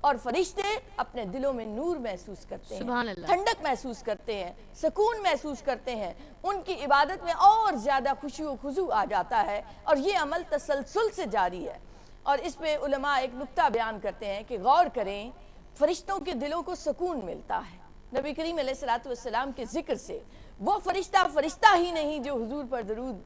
اور فرشتے اپنے دلوں میں نور محسوس کرتے ہیں، سبحان اللہ، ٹھنڈک محسوس کرتے ہیں، سکون محسوس کرتے ہیں، ان کی عبادت میں اور زیادہ خشوع و خضوع آ جاتا ہے، اور یہ عمل تسلسل سے جاری ہے۔ اور اس پہ علماء ایک نکتہ بیان کرتے ہیں کہ غور کریں، فرشتوں کے دلوں کو سکون ملتا ہے نبی کریم علیہ السلام کے ذکر سے۔ وہ فرشتہ ہی نہیں جو حضور پر درود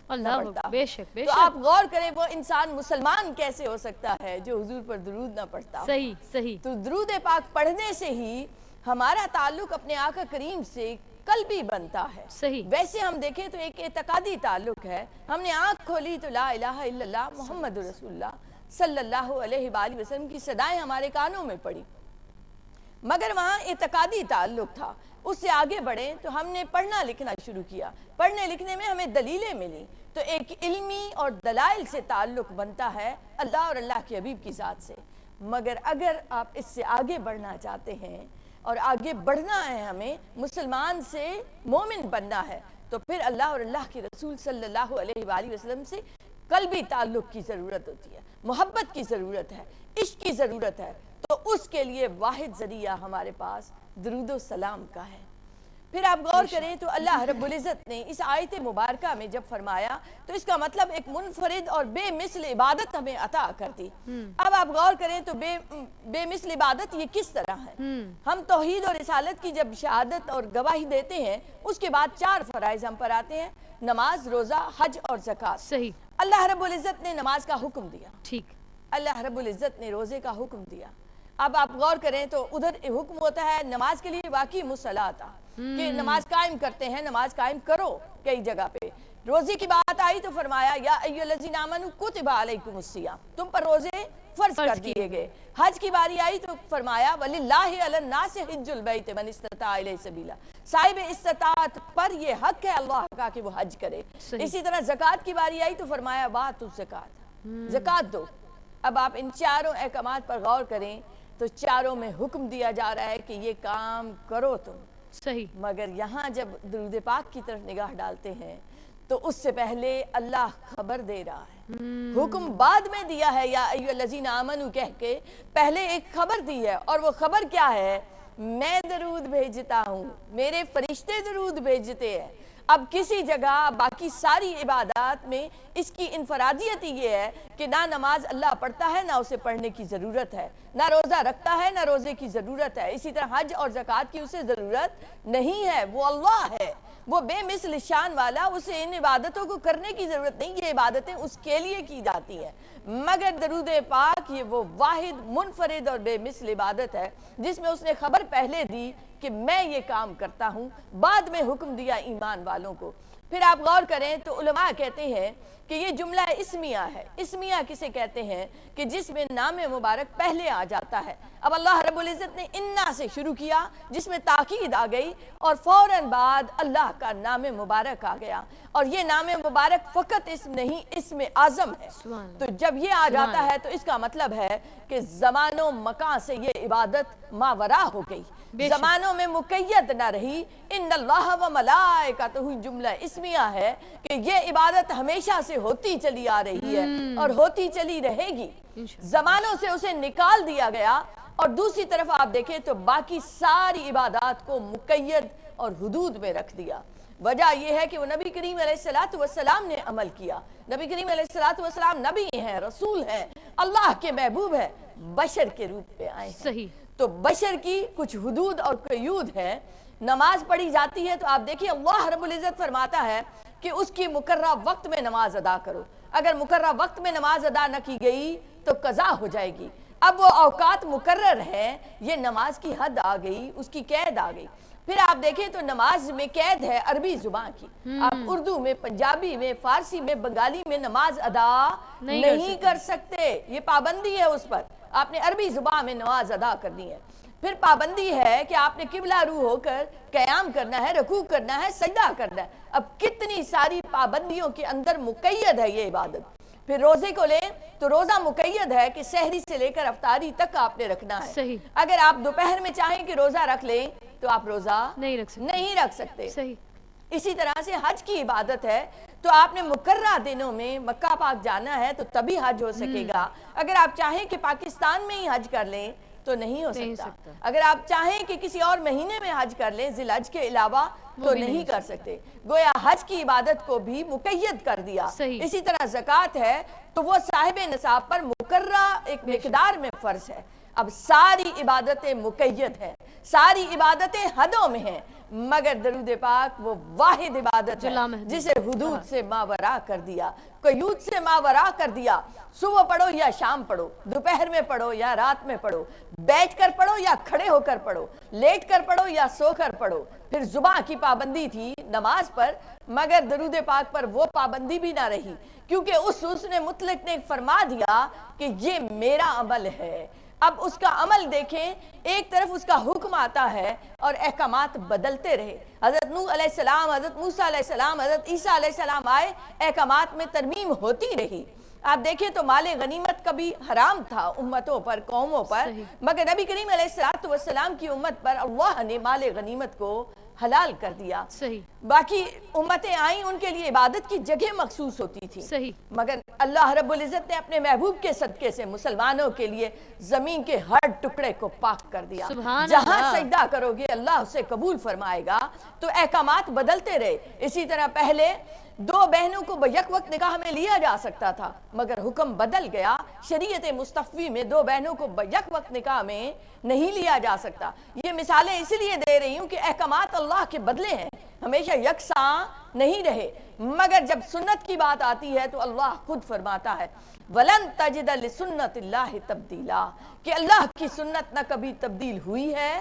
اللہ پڑھتا۔ بے شک بے تو شک، آپ غور کریں وہ انسان مسلمان کیسے ہو سکتا ہے جو حضور پر درود نہ پڑھتا ہو۔ صحیح صحیح، تو درود پاک پڑھنے سے ہی ہمارا تعلق اپنے آقا کریم سے قلبی بنتا ہے۔ صحیح، ویسے ہم دیکھیں تو ایک اعتقادی تعلق ہے، ہم نے آنکھ کھولی تو لا الہ الا اللہ محمد رسول اللہ صلی اللہ علیہ وآلہ وسلم کی صدائیں ہمارے کانوں میں پڑی، مگر وہاں اعتقادی تعلق تھا۔ اس سے آگے بڑھیں تو ہم نے پڑھنا لکھنا شروع کیا، پڑھنے لکھنے میں ہمیں دلیلیں ملی، تو ایک علمی اور دلائل سے تعلق بنتا ہے اللہ اور اللہ کے حبیب کی ذات سے۔ مگر اگر آپ اس سے آگے بڑھنا چاہتے ہیں اور آگے بڑھنا ہے، ہمیں مسلمان سے مومن بننا ہے، تو پھر اللہ اور اللہ کے رسول صلی اللہ علیہ وآلہ وسلم سے قلبی تعلق کی ضرورت ہوتی ہے، محبت کی ضرورت ہے، عشق کی ضرورت ہے۔ تو اس کے لیے واحد ذریعہ ہمارے پاس درود و سلام کا ہے۔ پھر آپ غور کریں تو اللہ رب العزت نے اس آیت مبارکہ میں جب فرمایا تو اس کا مطلب ایک منفرد اور بے مثل عبادت ہمیں عطا کر دی۔ اب آپ غور کریں تو بے مثل عبادت یہ کس طرح ہے؟ ہم توحید اور رسالت کی جب شہادت اور گواہی دیتے ہیں، اس کے بعد 4 فرائض ہم پر آتے ہیں: نماز، روزہ، حج اور زکوٰۃ۔ صحیح، اللہ رب العزت نے نماز کا حکم دیا، ٹھیک، اللہ رب العزت نے روزے کا حکم دیا۔ اب آپ غور کریں تو ادھر حکم ہوتا ہے نماز کے لیے واقعی مصلاۃ کہ نماز قائم کرتے ہیں، نماز قائم کرو کئی جگہ پہ۔ روزے کی بات آئی تو فرمایا یا ایھا الذین آمنوا کتب علیکم الصیام، تم پر روزے فرض کر دیے گئے۔ حج کی باری آئی تو فرمایا وَلِلَّهِ عَلَى النَّاسِ حِجُّ الْبَيْتِ مَنِ اسْتَطَاعَ إِلَيْهِ سَبِیلًا، صاحب استطاعت پر یہ حق ہے اللہ کا کہ وہ حج کرے۔ اسی طرح زکوٰۃ کی باری آئی تو فرمایا وَآتُوا الزَّکَاۃَ، زکوٰۃ دو۔ اب آپ ان چاروں احکامات پر غور کریں تو چاروں میں حکم دیا جا رہا ہے کہ یہ کام کرو تم۔ صحیح، مگر یہاں جب درود پاک کی طرف نگاہ ڈالتے ہیں تو اس سے پہلے اللہ خبر دے رہا ہے، حکم بعد میں دیا ہے یا ایھا الذین آمنوا کہہ کے، پہلے ایک خبر دی ہے، اور وہ خبر کیا ہے؟ میں درود بھیجتا ہوں، میرے فرشتے درود بھیجتے ہیں۔ اب کسی جگہ باقی ساری عبادات میں اس کی انفرادیت یہ ہے کہ نہ نماز اللہ پڑھتا ہے، نہ اسے پڑھنے کی ضرورت ہے، نہ روزہ رکھتا ہے، نہ روزے کی ضرورت ہے، اسی طرح حج اور زکوٰۃ کی اسے ضرورت نہیں ہے، وہ اللہ ہے، وہ بے مثل شان والا، اسے ان عبادتوں کو کرنے کی ضرورت نہیں، یہ عبادتیں اس کے لیے کی جاتی ہیں۔ مگر درود پاک یہ وہ واحد منفرد اور بے مثل عبادت ہے جس میں اس نے خبر پہلے دی کہ میں یہ کام کرتا ہوں، بعد میں حکم دیا ایمان والوں کو۔ پھر آپ غور کریں تو علماء کہتے ہیں کہ یہ جملہ اسمیہ ہے۔ اسمیہ کسے کہتے ہیں؟ کہ جس میں نام مبارک پہلے آ جاتا ہے۔ اب اللہ رب العزت نے انا سے شروع کیا جس میں تاکید آ گئی، اور فوراً بعد اللہ کا نام مبارک آ گیا، اور یہ نام مبارک فقط اسم نہیں، اسم اعظم ہے۔ تو جب یہ آ جاتا ہے تو اس کا مطلب ہے کہ زمان و مکان سے یہ عبادت ماورا ہو گئی، زمانوں میں مقید نہ رہی۔ ان اللہ و ملائکتہ جملہ اسمیہ ہے کہ یہ عبادت ہمیشہ سے ہوتی چلی آ رہی ہے اور ہوتی چلی رہے گی، زمانوں سے اسے نکال دیا گیا۔ اور دوسری طرف آپ دیکھیں تو باقی ساری عبادات کو مقید اور حدود میں رکھ دیا۔ وجہ یہ ہے کہ وہ نبی کریم علیہ السلام نے عمل کیا۔ نبی کریم علیہ السلام نبی ہیں، رسول ہیں، اللہ کے محبوب ہیں، بشر کے روپ میں آئے ہیں۔ صحیح، تو بشر کی کچھ حدود اور قیود ہیں۔ نماز پڑھی جاتی ہے تو آپ دیکھیں اللہ رب العزت فرماتا ہے کہ اس کی مقررہ وقت میں نماز ادا کرو۔ اگر مقررہ وقت میں نماز ادا نہ کی گئی تو قضا ہو جائے گی۔ اب وہ اوقات مقرر ہیں، یہ نماز کی حد آ گئی، اس کی قید آ گئی۔ پھر آپ دیکھیں تو نماز میں قید ہے عربی زبان کی، آپ اردو میں، پنجابی میں، فارسی میں، بنگالی میں نماز ادا نہیں کر سکتے، یہ پابندی ہے اس پر، آپ نے عربی زبان میں نماز ادا کرنی ہے۔ پھر پابندی ہے کہ آپ نے قبلہ رو ہو کر قیام کرنا ہے، رکوع کرنا ہے، سجدہ کرنا ہے۔ اب کتنی ساری پابندیوں کے اندر مقید ہے یہ عبادت۔ پھر روزے کو لیں تو روزہ مقید ہے کہ سحری سے لے کر افطاری تک آپ نے رکھنا ہے۔ صحیح، اگر آپ دوپہر میں چاہیں کہ روزہ رکھ لیں تو آپ روزہ نہیں رکھ سکتے۔ صحیح، اسی طرح سے حج کی عبادت ہے تو آپ نے مقررہ دنوں میں مکہ پاک جانا ہے تو تبھی حج ہو سکے گا۔ اگر آپ چاہیں کہ پاکستان میں ہی حج کر لیں تو نہیں ہو سکتا. اگر آپ چاہیں کہ کسی اور مہینے میں حج کر لیں ذی الحج کے علاوہ تو نہیں کر سکتے. گویا حج کی عبادت کو بھی مقید کر دیا. اسی طرح زکوٰۃ ہے تو وہ صاحب نصاب پر مقررہ ایک مقدار میں فرض ہے. اب ساری عبادتیں مقید ہیں, ساری عبادتیں حدوں میں ہیں, مگر درود پاک وہ واحد عبادت ہے جسے حدود سے ماورا کر دیا, قیود سے ماورا کر دیا. صبح پڑھو یا شام پڑھو, دوپہر میں پڑھو یا رات میں پڑھو, بیٹھ کر پڑھو یا کھڑے ہو کر پڑھو, لیٹ کر پڑھو یا سو کر پڑھو. پھر زباں کی پابندی تھی نماز پر, مگر درود پاک پر وہ پابندی بھی نہ رہی, کیونکہ اس نے مطلق نے فرما دیا کہ یہ میرا عمل ہے. اب اس کا عمل دیکھیں, ایک طرف اس کا حکم آتا ہے اور احکامات بدلتے رہے. حضرت نوح علیہ السلام, حضرت موسیٰ علیہ السلام, حضرت عیسیٰ علیہ السلام آئے, احکامات میں ترمیم ہوتی رہی. آپ دیکھیں تو مال غنیمت کبھی حرام تھا امتوں پر, قوموں پر, مگر نبی کریم علیہ السلام کی امت پر اللہ نے مال غنیمت کو حلال کر دیا. باقی امتیں آئیں, ان کے لیے عبادت کی جگہ مخصوص ہوتی تھی, مگر اللہ رب العزت نے اپنے محبوب کے صدقے سے مسلمانوں کے لیے زمین کے ہر ٹکڑے کو پاک کر دیا. جہاں سجدہ کرو گے اللہ اسے قبول فرمائے گا. تو احکامات بدلتے رہے. اسی طرح پہلے دو بہنوں کو بیک وقت نکاح میں لیا جا سکتا تھا, مگر حکم بدل گیا. شریعت مصطفی میں دو بہنوں کو بیک وقت نکاح میں نہیں لیا جا سکتا. یہ مثالیں اس لیے دے رہی ہوں کہ احکامات اللہ کے بدلے ہیں, ہمیشہ یکساں نہیں رہے. مگر جب سنت کی بات آتی ہے تو اللہ خود فرماتا ہے وَلَن تَجِدَ لِسُنَّتِ اللَّهِ تَبْدِيلًا, کہ اللہ کی سنت نہ کبھی تبدیل ہوئی ہے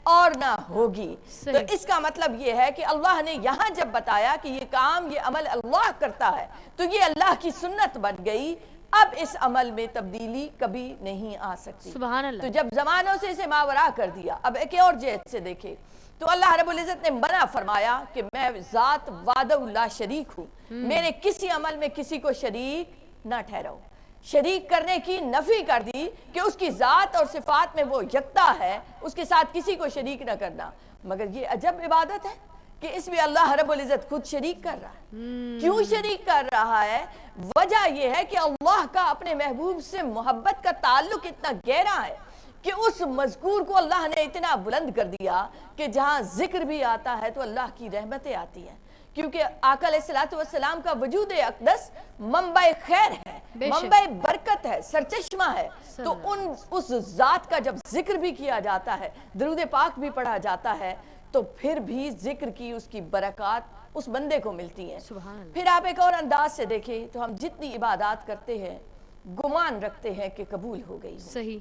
اور نہ ہوگی. تو اس کا مطلب یہ ہے کہ اللہ نے یہاں جب بتایا کہ یہ کام, یہ عمل اللہ کرتا ہے, تو یہ اللہ کی سنت بن گئی. اب اس عمل میں تبدیلی کبھی نہیں آ سکتی. سبحان اللہ. تو جب زمانوں سے اسے ماورا کر دیا, اب ایک اور جہت سے دیکھیں تو اللہ رب العزت نے منع فرمایا کہ میں ذات وحدہ لا شریک ہوں, میرے کسی عمل میں کسی کو شریک نہ ٹھہراؤ. شریک کرنے کی نفی کر دی کہ اس کی ذات اور صفات میں وہ یکتا ہے, اس کے ساتھ کسی کو شریک نہ کرنا. مگر یہ عجب عبادت ہے کہ اس میں اللہ رب العزت خود شریک کر رہا ہے. کیوں شریک کر رہا ہے؟ وجہ یہ ہے کہ اللہ کا اپنے محبوب سے محبت کا تعلق اتنا گہرا ہے کہ اس مذکور کو اللہ نے اتنا بلند کر دیا کہ جہاں ذکر بھی آتا ہے تو اللہ کی رحمتیں آتی ہیں. کیونکہ آقا علیہ السلام کا وجود اقدس منبع خیر ہے, منبع برکت ہے, سرچشمہ ہے. تو اس ذات کا جب ذکر بھی کیا جاتا ہے, درود پاک بھی پڑھا جاتا ہے, تو پھر بھی ذکر کی اس کی برکات اس بندے کو ملتی ہیں. پھر آپ ایک اور انداز سے دیکھیں تو ہم جتنی عبادات کرتے ہیں گمان رکھتے ہیں کہ قبول ہو گئی. صحیح.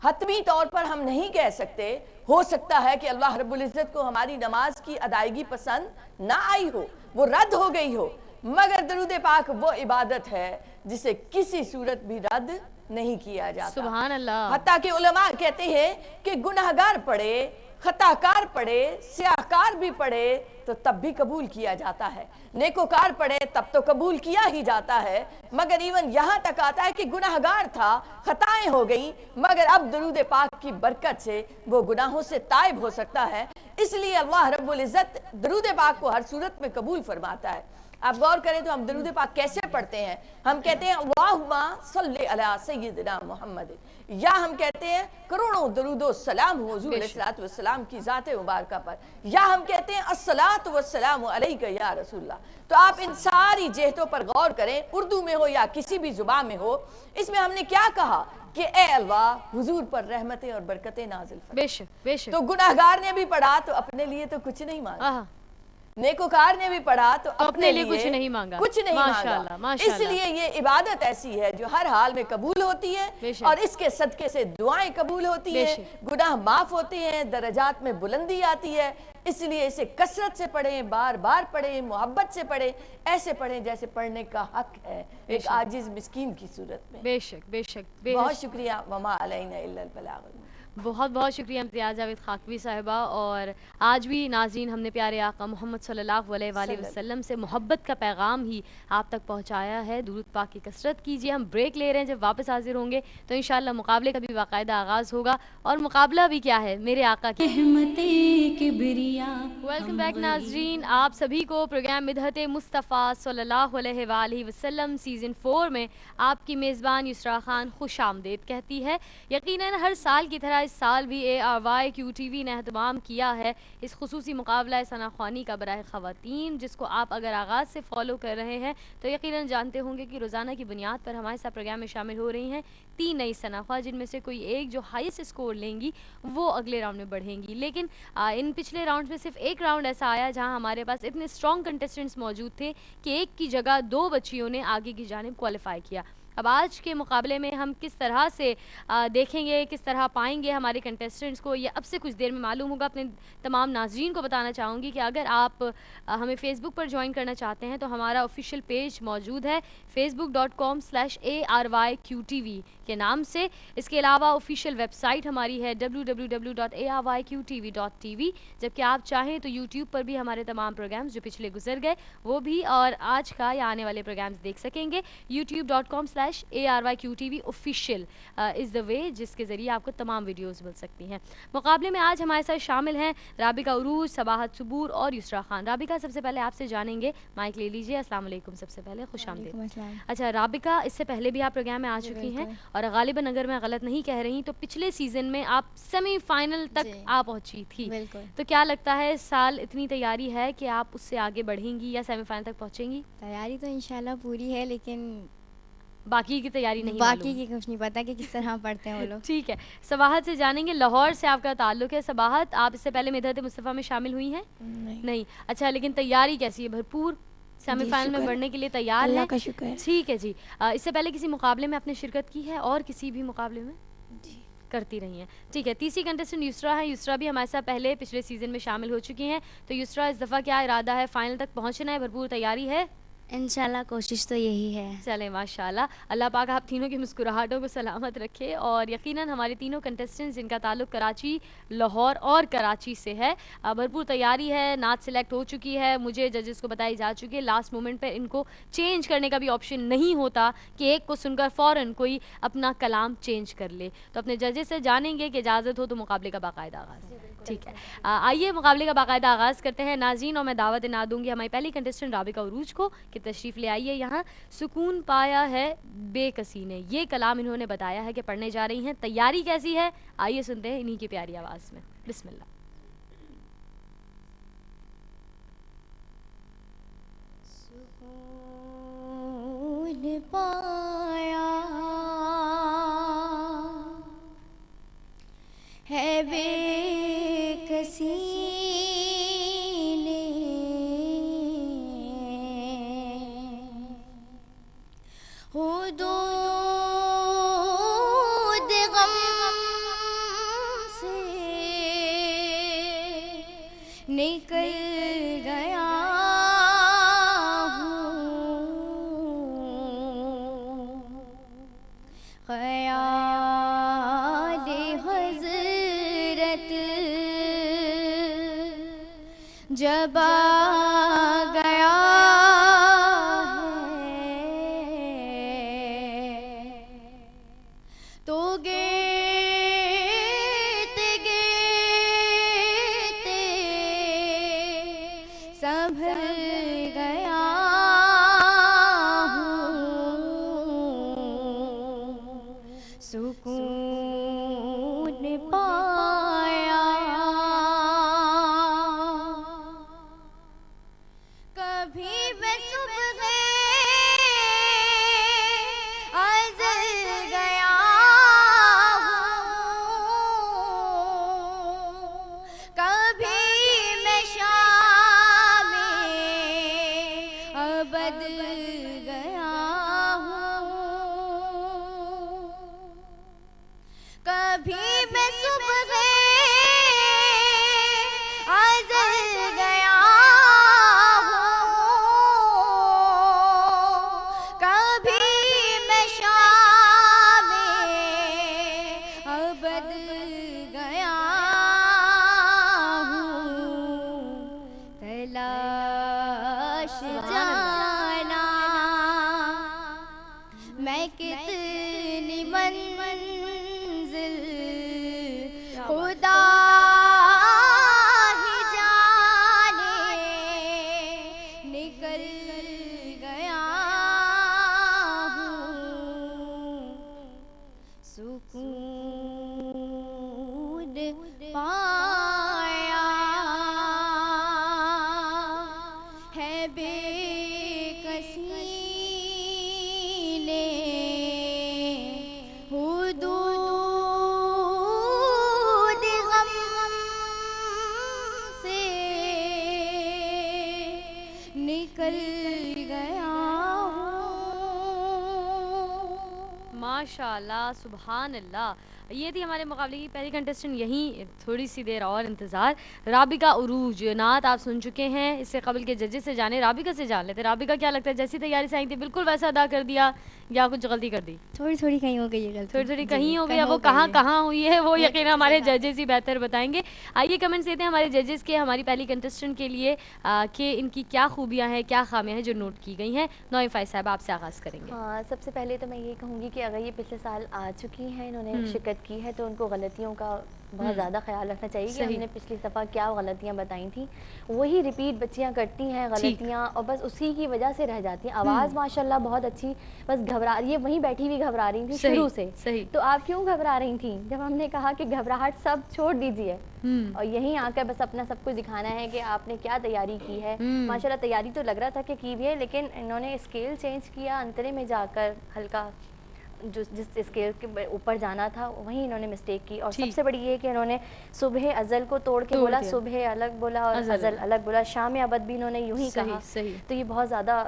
حتمی طور پر ہم نہیں کہہ سکتے, ہو سکتا ہے کہ اللہ رب العزت کو ہماری نماز کی ادائیگی پسند نہ آئی ہو, وہ رد ہو گئی ہو, مگر درود پاک وہ عبادت ہے جسے کسی صورت بھی رد نہیں کیا جاتا. سبحان اللہ. حتیٰ کہ علماء کہتے ہیں کہ گناہگار پڑھے, خطاکار پڑھے, سیاہکار بھی پڑھے تو تب بھی قبول کیا جاتا ہے, نیکوکار پڑھے تب تو قبول کیا ہی جاتا ہے. مگر ایون یہاں تک آتا ہے کہ گناہگار تھا, خطائیں ہو گئیں, مگر اب درود پاک کی برکت سے وہ گناہوں سے تائب ہو سکتا ہے. اس لیے اللہ رب العزت درود پاک کو ہر صورت میں قبول فرماتا ہے. آپ غور کریں تو ہم درود پاک کیسے پڑھتے ہیں؟ ہم کہتے ہیں اللہم صلی علی سیدنا محمد, یا ہم کہتے ہیں کروڑوں درود و سلام ہو حضور علیہ السلام کی ذات مبارکہ پر, یا ہم کہتے ہیں الصلاۃ والسلام علیک یا رسول اللہ. تو آپ ان ساری جہتوں پر غور کریں, اردو میں ہو یا کسی بھی زبان میں ہو, اس میں ہم نے کیا کہا کہ اے اللہ حضور پر رحمتیں اور برکتیں نازل فرما. بے شک بے شک. تو گناہگار نے بھی پڑھا تو اپنے لیے تو کچھ نہیں مانگا, نیکوکار نے بھی پڑھا تو اپنے لیے کچھ نہیں مانگا, کچھ نہیں مانگا. اس لیے یہ عبادت ایسی ہے جو ہر حال میں قبول ہوتی ہے, اور اس کے صدقے سے دعائیں قبول ہوتی ہیں, گناہ معاف ہوتے ہیں, درجات میں بلندی آتی ہے. اس لیے اسے کثرت سے پڑھیں, بار بار پڑھیں, محبت سے پڑھیں, ایسے پڑھیں جیسے پڑھنے کا حق ہے ایک عاجز مسکین کی صورت میں. بے شک بے شک. بہت شکریہ. وما علینا الا البلاغ. بہت بہت شکریہ امتیاز جاوید خاکوی صاحبہ. اور آج بھی ناظرین ہم نے پیارے آقا محمد صلی اللہ علیہ وآلہ وسلم سے محبت کا پیغام ہی آپ تک پہنچایا ہے. درود پاک کی کثرت کیجیے. ہم بریک لے رہے ہیں, جب واپس حاضر ہوں گے تو انشاءاللہ مقابلے کا بھی باقاعدہ آغاز ہوگا. اور مقابلہ بھی کیا ہے, میرے آقا کی ویلکم بیک ناظرین. آپ سبھی کو پروگرام مدحت مصطفیٰ صلی اللہ علیہ وآلہ وسلم سیزن 4 میں آپ کی میزبان یسریٰ خان خوش آمدید کہتی ہے. یقیناً ہر سال کی طرح اس سال بھی ARYQTV نے اہتمام کیا ہے اس خصوصی مقابلہ ثنا خوانی کا برائے خواتین، جس کو آپ اگر آغاز سے فالو کر رہے ہیں تو یقیناً جانتے ہوں گے کہ روزانہ کی بنیاد پر ہمارے ساتھ پروگرام میں شامل ہو رہی ہیں 3 نئی ثنا خواہ، جن میں سے کوئی ایک جو ہائیسٹ اسکور لیں گی وہ اگلے راؤنڈ میں بڑھیں گی. لیکن ان پچھلے راؤنڈ میں صرف ایک راؤنڈ ایسا آیا جہاں ہمارے پاس اتنے اسٹرانگ کنٹیسٹنٹس موجود تھے کہ ایک کی جگہ 2 بچیوں نے آگے کی جانب کوالیفائی کیا. اب آج کے مقابلے میں ہم کس طرح سے دیکھیں گے، کس طرح پائیں گے ہمارے کنٹیسٹنٹس کو، یہ اب سے کچھ دیر میں معلوم ہوگا. اپنے تمام ناظرین کو بتانا چاہوں گی کہ اگر آپ ہمیں فیس بک پر جوائن کرنا چاہتے ہیں تو ہمارا آفیشیل پیج موجود ہے facebook.com/ARYQTV کے نام سے. اس کے علاوہ آفیشیل ویب سائٹ ہماری ہے www.ARYQTV.tv، جبکہ آپ چاہیں تو یوٹیوب پر بھی ہمارے تمام پروگرامز جو پچھلے گزر گئے وہ بھی اور آج کا یا آنے والے پروگرامز دیکھ سکیں گے. youtube.com/ARYQTV official از دا وے جس کے ذریعے آپ کو تمام ویڈیوز مل سکتی ہیں. مقابلے میں آج ہمارے ساتھ شامل ہیں رابقہ عروج، صباحت صبور اور یسریٰ خان. رابقہ سب سے پہلے آپ سے جانیں گے، مائک لے لیجیے. السلام علیکم. سب سے پہلے خوش آمدید. اچھا رابقہ، اس سے پہلے بھی آپ پروگرام میں آ چکی ہیں اور غالباً اگر میں غلط نہیں کہہ رہی تو پچھلے سیزن میں آپ سیمی فائنل تک آپ پہنچی تھی. تو کیا لگتا ہے اس سال اتنی تیاری ہے کہ آپ اس سے آگے بڑھیں گی یا سیمی فائنل تک پہنچیں گی؟ تیاری تو انشاءاللہ پوری ہے، لیکن باقی کی تیاری نہیں، باقی کی کچھ نہیں پتا کہ کس طرح پڑھتے ہیں وہ لوگ. ٹھیک ہے، صباحت سے جانیں گے. لاہور سے آپ کا تعلق ہے. صباحت، آپ اس سے پہلے مدحت مصطفیٰ میں شامل ہوئی ہیں؟ نہیں. اچھا، لیکن تیاری کیسی ہے؟ بھرپور سیمی فائنل میں بڑھنے کے لیے تیار ہیں؟ اللہ کا شکر ہے. ٹھیک ہے جی. اس سے پہلے کسی مقابلے میں آپ نے شرکت کی ہے اور کسی بھی مقابلے میں کرتی رہی ہیں؟ ٹھیک ہے. تیسری کنٹیسٹنٹ یسریٰ ہے. یسریٰ بھی ہمارے ساتھ پہلے پچھلے سیزن میں شامل ہو چکی ہیں. تو یسریٰ، اس دفعہ کیا ارادہ ہے؟ فائنل تک پہنچنا ہے؟ بھرپور تیاری ہے؟ انشاءاللہ کوشش تو یہی ہے. چلیں ماشاءاللہ، اللہ پاک آپ تینوں کی مسکراہٹوں کو سلامت رکھے. اور یقیناً ہمارے تینوں کنٹیسٹنٹس جن کا تعلق کراچی، لاہور اور کراچی سے ہے، بھرپور تیاری ہے. نعت سلیکٹ ہو چکی ہے، مجھے ججز کو بتائی جا چکی ہے. لاسٹ مومنٹ پہ ان کو چینج کرنے کا بھی آپشن نہیں ہوتا کہ ایک کو سن کر فوراً کوئی اپنا کلام چینج کر لے. تو اپنے ججز سے جانیں گے کہ اجازت ہو تو مقابلے کا باقاعدہ آغاز. ٹھیک ہے، آئیے مقابلے کا باقاعدہ آغاز کرتے ہیں ناظرین. اور میں دعوت نہ دوں گی ہماری پہلی کنٹیسٹنٹ رابقہ عروج کو کہ تشریف لے آئیے یہاں. سکون پایا ہے بے کسی نے، یہ کلام انہوں نے بتایا ہے کہ پڑھنے جا رہی ہیں. تیاری کیسی ہے؟ آئیے سنتے ہیں انہی کی پیاری آواز میں. بسم اللہ. سکون پایا ہے بے کسی نے، حدود غم سے نکل گیا ہوں، خیال حضرت جب آ گیا تو گیتے گیتے سنبھل گیا ہوں، سکون پایا. کبھی میں صبح ازل گیا ہوں، کبھی میں شام ابد گیا ہوں، کبھی میں صبح ازل گیا ہوں، کبھی میں شام ابد گیا ہوں. تلاش جانا میں کتنی منزل خدا ہی جانے نکل گیا ہوں، سکون پایا ہے بے کسی نے حدود غم سے نکل گیا ہوں. ماشاءاللہ سبحان اللہ. یہ تھی ہمارے مقابلے کی پہلی کنٹسٹنٹ. یہیں تھوڑی سی دیر اور انتظار. رابقہ عروج نعت آپ سن چکے ہیں. اس سے قبل کے ججز سے جانے رابقہ سے جان لیتے. رابقہ کیا لگتا ہے جیسی تیاری سے آئی تھی بالکل ویسا ادا کر دیا یا کچھ غلطی کر دی؟ تھوڑی تھوڑی کہیں ہو گئی ہے غلطی. تھوڑی تھوڑی کہیں ہو گئی ہے. وہ کہاں کہاں ہوئی ہے وہ یقینا ہمارے ججز ہی بہتر بتائیں گے. آئیے کمنٹس دیتے ہیں ہمارے ججز کے ہماری پہلی کنٹسٹنٹ کے لیے کہ ان کی کیا خوبیاں ہیں کیا خامیاں ہیں جو نوٹ کی گئی ہیں. نوئے فائز صاحب آپ سے آغاز کریں گے. ہاں سب سے پہلے تو میں یہ کہوں گی کہ اگر یہ پچھلے سال آ چکی ہیں انہوں نے شرکت کی ہے تو ان کو غلطیوں کا بہت زیادہ خیال رکھنا چاہیے کہ ہم نے پچھلی دفعہ کیا غلطیاں بتائی تھیں وہی ریپیٹ بچیاں کرتی ہیں غلطیاں اور بس اسی کی وجہ سے رہ جاتی ہیں. آواز ماشاءاللہ بہت اچھی, بس گھبرا یہ وہیں بیٹھی ہوئی گھبرا رہی تھیں شروع سے. تو آپ کیوں گھبرا رہی تھیں جب ہم نے کہا کہ گھبراہٹ سب چھوڑ دیجیے اور یہیں آ کر بس اپنا سب کچھ دکھانا ہے کہ آپ نے کیا تیاری کی ہے. ماشاءاللہ تیاری تو لگ رہا تھا کہ کی بھی ہے لیکن انہوں نے اسکیل چینج کیا انترے میں جا کر ہلکا جس اسکیل کے اوپر جانا تھا وہیں انہوں نے مسٹیک کی. اور سب سے بڑی یہ کہ انہوں نے صبح ازل کو توڑ کے بولا, صبح الگ بولا اور ازل الگ بولا. شام ابد بھی انہوں نے یوں ہی کہا. تو یہ بہت زیادہ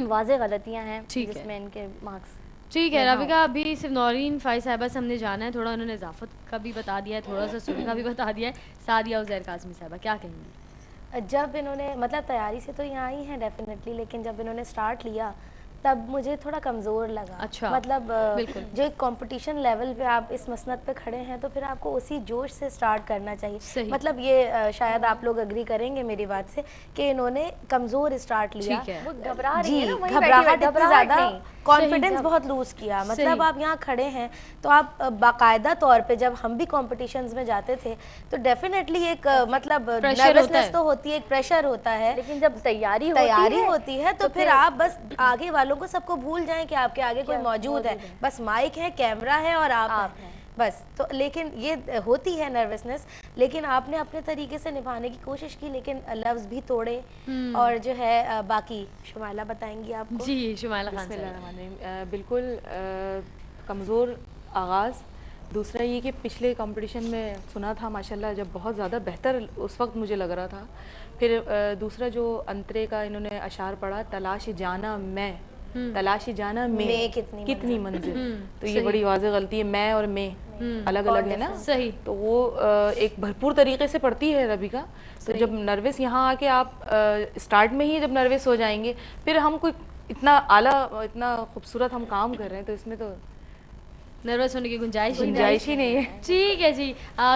واضح غلطیاں ہیں جس میں ان کے مارکس. ٹھیک ہے رابقہ, ابھی صرف نورین فائز صاحبہ سے ہم نے جانا ہے تھوڑا. انہوں نے اضافت کا بھی بتا دیا ہے, تھوڑا سا سن کا بھی بتا دیا ہے. سعدیہ عزیر قاسمی صاحبہ کیا کہیں گی؟ جب انہوں نے مطلب تیاری سے تو یہاں آئی ہیں ڈیفینیٹلی لیکن جب انہوں نے سٹارٹ لیا تب مجھے تھوڑا کمزور لگا. اچھا مطلب جو ایک کمپٹیشن لیول پہ آپ اس مسند پہ کھڑے ہیں تو پھر آپ کو اسی جوش سے سٹارٹ کرنا چاہیے. مطلب یہ شاید آپ لوگ اگری کریں گے میری بات سے کہ انہوں نے کمزور سٹارٹ لیا. وہ گھبرا رہی ہے نا, گھبراہٹ اتنی زیادہ, کانفیڈنس بہت لوز کیا. مطلب آپ یہاں کھڑے ہیں تو آپ باقاعدہ طور پہ جب ہم بھی کمپٹیشنز میں جاتے تھے تو ڈیفینیٹلی ایک مطلب نروسنس تو ہوتی ہے, ایک پریشر ہوتا ہے, لیکن جب تیاری ہوتی ہے تو پھر آپ بس آگے والوں کو سب کو بھول جائیں کہ آپ کے آگے کوئی موجود ہے. بس مائک ہے, کیمرہ ہے اور آپ ہیں بس. تو لیکن یہ ہوتی ہے نروسنس, لیکن آپ نے اپنے طریقے سے نبھانے کی کوشش کی لیکن لفظ بھی توڑے. اور جو ہے باقی شمائلہ بتائیں گی آپ کو. جی شمائلہ خان بسم اللہ الرحمن الرحیم. بالکل کمزور آغاز. دوسرا یہ کہ پچھلے کمپٹیشن میں سنا تھا ماشاءاللہ جب بہت زیادہ بہتر اس وقت مجھے لگ رہا تھا. پھر دوسرا جو انترے کا انہوں نے اشعار پڑھا, تلاش جانا میں, تلاشی جانا میں کتنی منزل. تو یہ بڑی واضح غلطی ہے, میں اور میں الگ الگ ہے نا. صحیح. تو وہ ایک بھرپور طریقے سے پڑھتی ہے رابقہ. تو جب نروس یہاں آ کے آپ اسٹارٹ میں ہی جب نروس ہو جائیں گے پھر ہم کوئی اتنا اعلیٰ اتنا خوبصورت ہم کام کر رہے ہیں تو اس میں تو نروس ہونے کی گنجائش ہی نہیں ہے. ٹھیک ہے جی,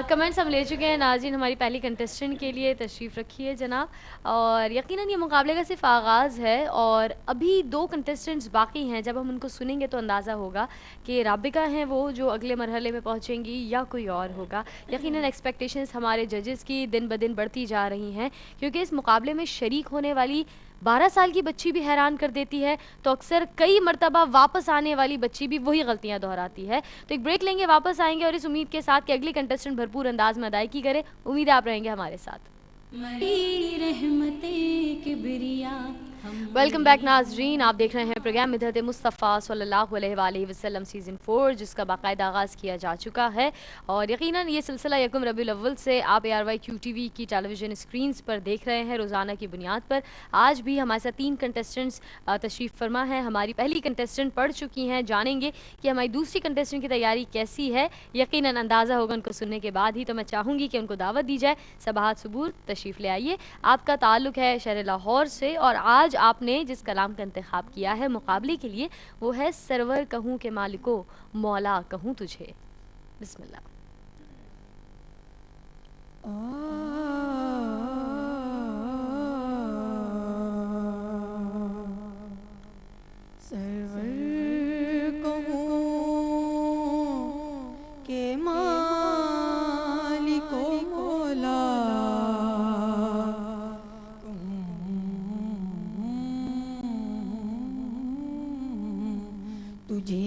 کمنٹس ہم لے چکے ہیں. ناظرین ہماری پہلی کنٹسٹنٹ کے لیے تشریف رکھیے جناب. اور یقیناً یہ مقابلے کا صرف آغاز ہے اور ابھی 2 کنٹسٹنٹس باقی ہیں. جب ہم ان کو سنیں گے تو اندازہ ہوگا کہ رابقہ ہیں وہ جو اگلے مرحلے میں پہنچیں گی یا کوئی اور ہوگا. یقیناً ایکسپیکٹیشنز ہمارے ججز کی دن بدن بڑھتی جا رہی ہیں کیونکہ اس مقابلے میں شریک ہونے والی 12 سال کی بچی بھی حیران کر دیتی ہے تو اکثر کئی مرتبہ واپس آنے والی بچی بھی وہی غلطیاں دہراتی ہے. تو ایک بریک لیں گے, واپس آئیں گے اور اس امید کے ساتھ کہ اگلی کنٹسٹنٹ بھرپور انداز میں ادائیگی کرے. امید ہے آپ رہیں گے ہمارے ساتھ. ویلکم بیک ناظرین, آپ دیکھ رہے ہیں پروگرام مدحت مصطفیٰ صلی اللہ علیہ وآلہ وسلم سیزن 4 جس کا باقاعدہ آغاز کیا جا چکا ہے. اور یقیناً یہ سلسلہ یکم ربیع الاول سے آپ ARY QTV کی ٹیلی ویژن اسکرینز پر دیکھ رہے ہیں روزانہ کی بنیاد پر. آج بھی ہمارے ساتھ 3 کنٹسٹنٹس تشریف فرما ہیں. ہماری پہلی کنٹسٹنٹ پڑھ چکی ہیں, جانیں گے کہ ہماری دوسری کنٹسٹنٹ کی تیاری کیسی ہے. یقیناً اندازہ ہوگا ان کو سننے کے بعد ہی. تو میں چاہوں گی کہ ان کو دعوت دی جائے. صباحت صبور تشریف لے آئیے. آپ کا تعلق ہے شہر لاہور سے اور آج آپ نے جس کلام کا انتخاب کیا ہے مقابلے کے لیے وہ ہے سرور کہوں کہ مالکو مولا کہوں تجھے. بسم اللہ. سرور کہوں کہ مالک و مولا تجھے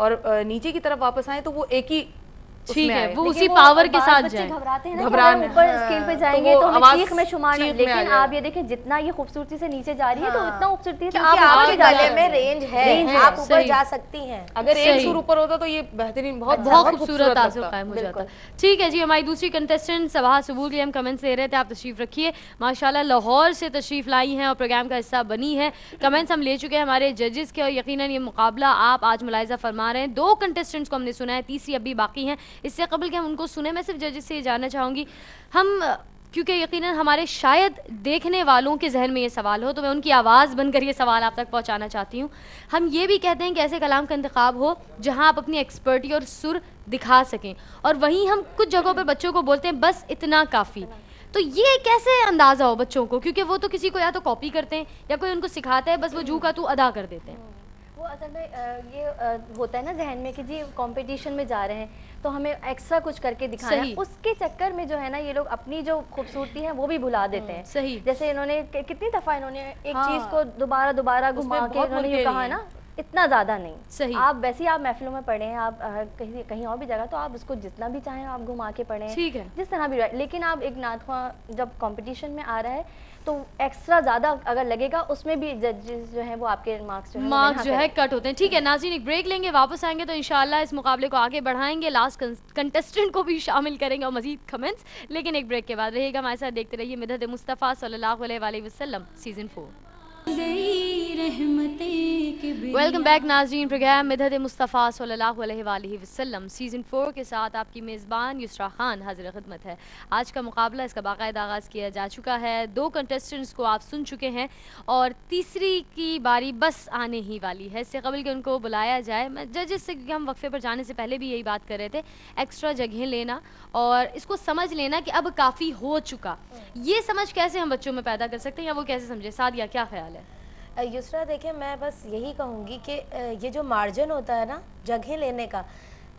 اور نیچے کی طرف واپس آئیں تو وہ ایک ہی ٹھیک ہے, وہ اسی پاور کے ساتھ جائیں. گھبراتے ہیں نا کہ اوپر اسکیل پہ جائیں گے تو ہمیں چیخ میں شمار نہیں, لیکن آپ یہ دیکھیں جتنا یہ خوبصورتی سے نیچے جا رہی ہے تو اتنا خوبصورتی ہے آپ کے گلے میں رینج ہے, آپ اوپر جا سکتی ہیں. اگر ایک سر اوپر ہوتا تو یہ بہترین بہت خوبصورت تاثر قائم ہو جاتا. ٹھیک ہے جی, ہماری دوسری کنٹیسٹنٹ صباح سبور کے ہم کمنٹس لے رہے تھے, آپ تشریف رکھیے. ماشاءاللہ لاہور سے تشریف لائی ہیں اور پروگرام کا حصہ بنی ہے. کمنٹس ہم لے چکے ہیں ہمارے ججز کے, اور یقیناً یہ مقابلہ آپ آج ملاحظہ فرما رہے ہیں. 2 کنٹیسٹنٹس کو ہم نے سنا ہے, تیسری ابھی باقی ہیں. اس سے قبل کہ ہم ان کو سنیں, میں صرف ججز سے یہ جاننا چاہوں گی, ہم کیونکہ یقیناً ہمارے شاید دیکھنے والوں کے ذہن میں یہ سوال ہو, تو میں ان کی آواز بن کر یہ سوال آپ تک پہنچانا چاہتی ہوں. ہم یہ بھی کہتے ہیں کہ ایسے کلام کا انتخاب ہو جہاں آپ اپنی ایکسپرٹی اور سر دکھا سکیں, اور وہیں ہم کچھ جگہوں پر بچوں کو بولتے ہیں بس اتنا کافی. تو یہ کیسے اندازہ ہو بچوں کو, کیونکہ وہ تو کسی کو یا تو کاپی کرتے ہیں یا کوئی ان کو سکھاتا ہے, بس وہ جو کا تو ادا کر دیتے ہیں. وہ اصل میں یہ ہوتا ہے نا ذہن میں کہ جی کمپٹیشن میں جا رہے ہیں تو ہمیں ایکسٹرا کچھ کر کے دکھانا ہے, اس کے چکر میں جو ہے نا یہ لوگ اپنی جو خوبصورتی ہے وہ بھی بھلا دیتے ہیں. صحیح. جیسے انہوں نے کتنی دفعہ انہوں نے ایک چیز کو دوبارہ گھما کے انہوں نے یہ کہا نا, اتنا زیادہ نہیں. صحیح. آپ ویسے ہی آپ محفلوں میں پڑھیں, آپ کہیں اور بھی جگہ, تو آپ اس کو جتنا بھی چاہیں آپ گھما کے پڑھیں, ٹھیک ہے, جس طرح بھی. لیکن آپ ایک نعت خواں جب کمپٹیشن میں آ رہا ہے تو ایکسٹرا زیادہ اگر لگے گا, اس میں بھی ججز جو ہیں وہ آپ کے مارکس جو ہے کٹ ہوتے ہیں. ٹھیک ہے ناظرین, ایک بریک لیں گے, واپس آئیں گے تو انشاءاللہ اس مقابلے کو آگے بڑھائیں گے, لاسٹ کنٹیسٹنٹ کو بھی شامل کریں گے اور مزید کمنٹس. لیکن ایک بریک کے بعد رہیے گا ہمارے ساتھ, دیکھتے رہیے مدحت مصطفیٰ صلی اللہ علیہ وآلہ وسلم سیزن 4. ویلکم بیک ناظرین, پروگرام مدحت مصطفیٰ صلی اللہ علیہ وآلہ وسلم سیزن 4 کے ساتھ آپ کی میزبان یسرا خان حاضر خدمت ہے. آج کا مقابلہ, اس کا باقاعدہ آغاز کیا جا چکا ہے. 2 کنٹیسٹنٹس کو آپ سن چکے ہیں اور تیسری کی باری بس آنے ہی والی ہے. اس سے قبل کہ ان کو بلایا جائے, میں ججز سے, کیونکہ ہم وقفے پر جانے سے پہلے بھی یہی بات کر رہے تھے, ایکسٹرا جگہیں لینا اور اس کو سمجھ لینا کہ اب کافی ہو چکا, یہ سمجھ کیسے ہم بچوں میں پیدا کر سکتے ہیں, یا وہ کیسے سمجھے؟ سعدیہ کیا خیال ہے؟ یسرا دیکھیں, میں بس یہی کہوں گی کہ یہ جو مارجن ہوتا ہے نا جگہیں لینے کا,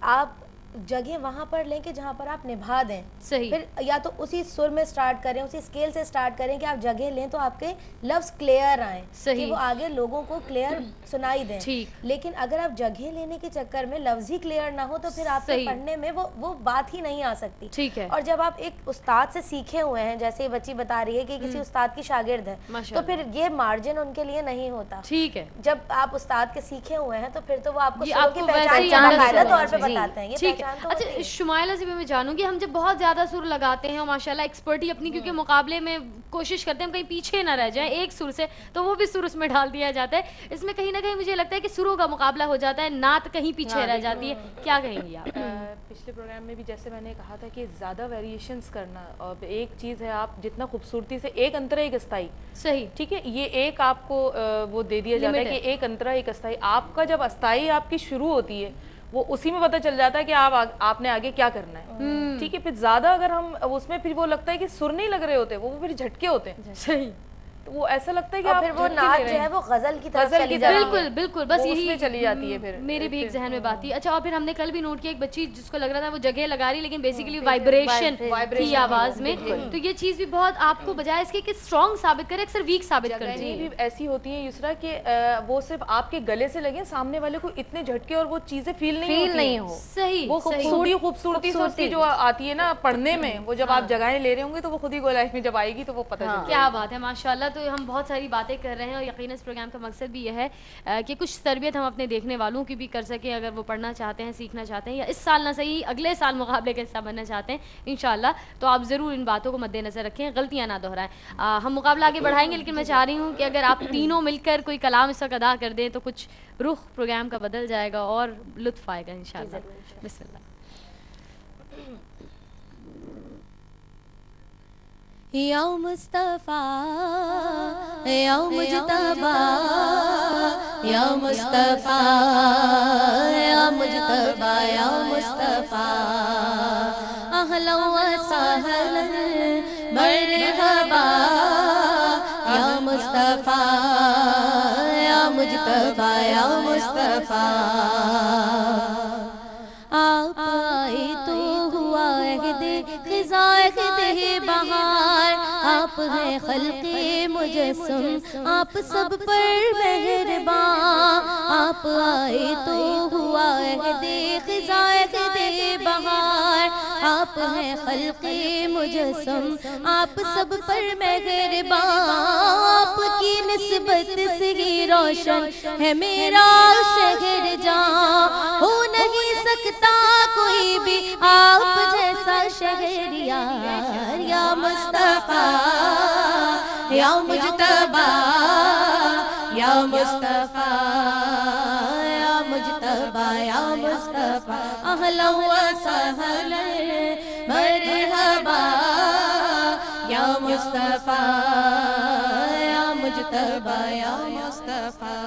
آپ جگہ وہاں پر لیں کہ جہاں پر آپ نبھا دیں. صحیح. پھر یا تو اسی سر میں سٹارٹ کریں, اسی اسکیل سے سٹارٹ کریں کہ آپ جگہ لیں تو آپ کے لفظ کلیئر آئیں, کہ وہ آگے لوگوں کو کلیئر سنائی دیں. لیکن اگر آپ جگہ لینے کے چکر میں لفظ ہی کلیئر نہ ہو تو پھر آپ کے پڑھنے میں وہ بات ہی نہیں آ سکتی. ٹھیک ہے. اور جب آپ ایک استاد سے سیکھے ہوئے ہیں, جیسے بچی بتا رہی ہے کہ کسی استاد کی شاگرد ہے, تو پھر یہ مارجن ان کے لیے نہیں ہوتا. ٹھیک ہے. جب آپ استاد کے سیکھے ہوئے ہیں تو پھر تو وہ آپ کو سروں کی پہچان باقاعدہ طور پہ بتاتے ہیں. ٹھیک ہے. اچھا شمائلہ سے بھی میں جانوں گی, ہم جب بہت زیادہ سر لگاتے ہیں اور ماشاءاللہ ایکسپرٹی اپنی, کیونکہ مقابلے میں کوشش کرتے ہیں ہم کہیں پیچھے نہ رہ جائیں ایک سر سے, تو وہ بھی سر اس میں ڈال دیا جاتا ہے. اس میں کہیں نہ کہیں مجھے لگتا ہے کہ سروں کا مقابلہ ہو جاتا ہے, نعت کہیں پیچھے رہ جاتی ہے. کیا کہیں گی آپ؟ پچھلے پروگرام میں بھی جیسے میں نے کہا تھا کہ زیادہ ویریشنز کرنا, اور ایک چیز ہے آپ جتنا خوبصورتی سے ایک انترا ایک استائی. صحیح. ٹھیک ہے, یہ ایک آپ کو وہ دے دیا جاتا ہے کہ ایک انترا ایک استائی. آپ کا جب استائی آپ کی شروع ہوتی ہے وہ اسی میں پتہ چل جاتا ہے کہ آپ نے آگے کیا کرنا ہے. ٹھیک ہے, پھر زیادہ اگر ہم اس میں پھر وہ لگتا ہے کہ سر نہیں لگ رہے ہوتے, وہ پھر جھٹکے ہوتے ہیں. صحیح. تو وہ ایسا لگتا ہے کہ پھر وہ نعت جو ہے وہ غزل کی طرف چلی جاتی ہے. بالکل بالکل, بس یہی چلی جاتی ہے. پھر میرے بھی ایک ذہن میں بات تھی. اچھا, اور پھر ہم نے کل بھی نوٹ کیا ایک بچی جس کو لگ رہا تھا وہ جگہ لگا رہی, لیکن بیسیکلی وائبریشن تھی آواز میں. تو یہ چیز بھی بہت آپ کو بجائے اس کے کہ اسٹرانگ ثابت کرے, اکثر ویک ثابت کرتی ہے. بھی ایسی ہوتی ہیں یسرا کہ وہ صرف آپ کے گلے سے لگے, سامنے والے کو اتنے جھٹکے اور وہ چیزیں فیل نہیں ہو. صحیح. وہ خوبصورتی جو آتی ہے نا پڑھنے میں, وہ جب آپ جگہیں لے رہے ہوں گے تو وہ خود ہی گو لائف میں جب آئے گی تو وہ پتہ چلے گا. کیا بات ہے, ماشاءاللہ. تو ہم بہت ساری باتیں کر رہے ہیں اور یقیناً اس پروگرام کا مقصد بھی یہ ہے کہ کچھ تربیت ہم اپنے دیکھنے والوں کی بھی کر سکیں, اگر وہ پڑھنا چاہتے ہیں, سیکھنا چاہتے ہیں, یا اس سال نہ صحیح اگلے سال مقابلے کا حصہ بننا چاہتے ہیں انشاءاللہ, تو آپ ضرور ان باتوں کو مد نظر رکھیں, غلطیاں نہ دہرائیں. ہم مقابلہ آگے بڑھائیں گے, لیکن میں چاہ رہی ہوں کہ اگر آپ تینوں مل کر کوئی کلام اس وقت ادا کر دیں تو کچھ رخ پروگرام کا بدل جائے گا اور لطف آئے گا انشاءاللہ. بسم اللہ. یا مصطفیٰ یا مجتبیٰ یا مصطفیٰ یا مجتبیٰ یا مصطفیٰ اہلا و سہلا مرحبا یا مصطفیٰ یا مجتبیٰ یا مصطفیٰ. آپ آئے تو ہوا عہد خزاں عہد بہار, آپ ہیں خلق مجسم آپ سب پر مہربان. آپ آئے تو ہوا عہد خزائے دے بہار، آپ ہیں خلق مجسم آپ سب پر مہربان، آپ کی نسبت سے ہی روشن ہے میرا شہر جہاں، ہو نہیں سکتا کوئی بھی آپ جیسا شہریار، یا مصطفیٰ یا مجتبیٰ یا مصطفیٰ یا مجتبیٰ یا مصطفیٰ، اہلا و سہلا مرحبا یا مصطفیٰ یا مجتبیٰ یا مصطفیٰ۔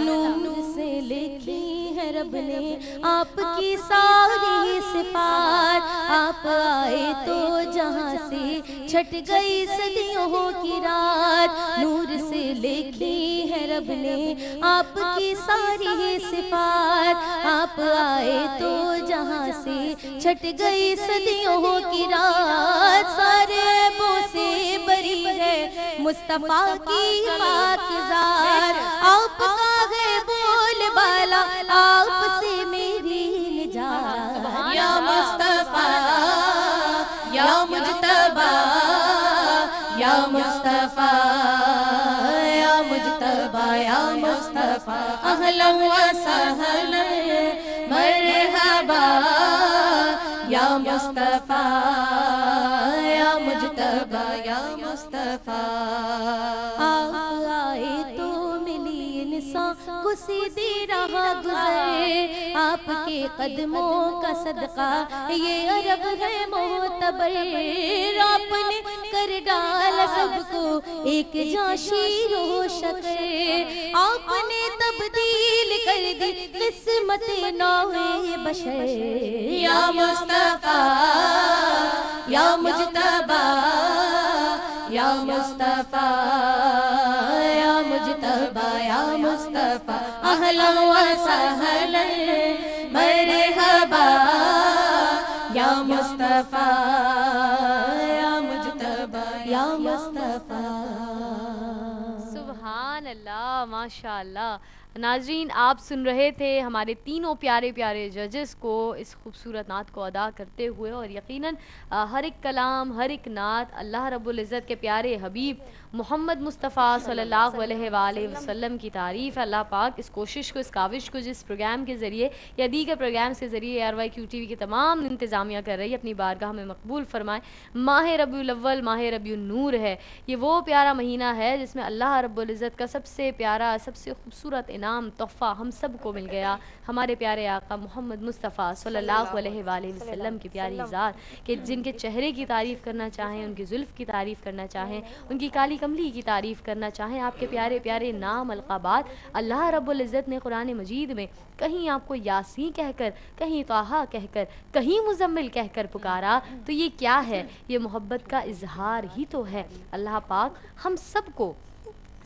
نور سے لکھی ہے رب نے آپ کی ساری صفات، آپ آئے تو جہاں سے چھٹ گئی صدیوں کی رات، نور سے لکھی ہے رب نے آپ کی ساری صفات، آپ آئے تو جہاں سے چھٹ گئی صدیوں کی رات، سارے عیبوں سے بری ہے مصطفیٰ کی پاک ذات، آپ کا ہے بول بالا آپ سے میری نجات، یا مصطفیٰ یا مجتبیٰ یا مصطفیٰ یا مجتبیٰ یا مصطفیٰ، اہلا و سہلا مرحبا یا مصطفیٰ یا مجتبیٰ یا مصطفیٰ۔ آپ آئے تو ملی انسان کو سیدھی راہ گزر، آپ کے قدموں کا صدقہ یہ عرب ہے معتبر، آپ نے کر ڈالا سب کو ایک جاں شیر و شکر، آپ نے تبدیل کر دی قسمت نوع بشر، یا مصطفیٰ یا مجتبیٰ یا مصطفیٰ یا مجتبیٰ یا مصطفیٰ، اہلا و سہلا مرحبا یا مصطفیٰ یا مجتبیٰ یا مصطفیٰ۔ سبحان اللہ، ماشاء اللہ۔ ناظرین، آپ سن رہے تھے ہمارے تینوں پیارے پیارے ججز کو اس خوبصورت نعت کو ادا کرتے ہوئے، اور یقیناً ہر ایک کلام، ہر ایک نعت اللہ رب العزت کے پیارے حبیب محمد مصطفیٰ صلی اللہ علیہ وآلہ وسلم کی تعریف ہے۔ اللہ پاک اس کوشش کو، اس کاوش کو جس پروگرام کے ذریعے یا دیگر پروگرامز کے ذریعے ARY QTV کی تمام انتظامیہ کر رہی ہے، اپنی بارگاہ میں مقبول فرمائے۔ ماہ ربیع الاول، ماہ ربیع النور ہے، یہ وہ پیارا مہینہ ہے جس میں اللہ رب العزت کا سب سے پیارا، سب سے خوبصورت انعام، تحفہ ہم سب کو مل گیا، ہمارے پیارے آقا محمد مصطفیٰ صلی اللہ علیہ وآلہ وسلم کی پیاری ذات، کہ جن کے چہرے کی تعریف کرنا چاہیں، ان کی زلف کی تعریف کرنا چاہیں، ان کی کالی کملی کی تعریف کرنا چاہیں، آپ کے پیارے پیارے نام القابات اللہ رب العزت نے قرآن مجید میں کہیں آپ کو یاسین کہہ کر، کہیں طٰہٰ کہہ کر، کہیں مزمل کہہ کر پکارا، تو یہ کیا ہے؟ یہ محبت کا اظہار ہی تو ہے۔ اللہ پاک ہم سب کو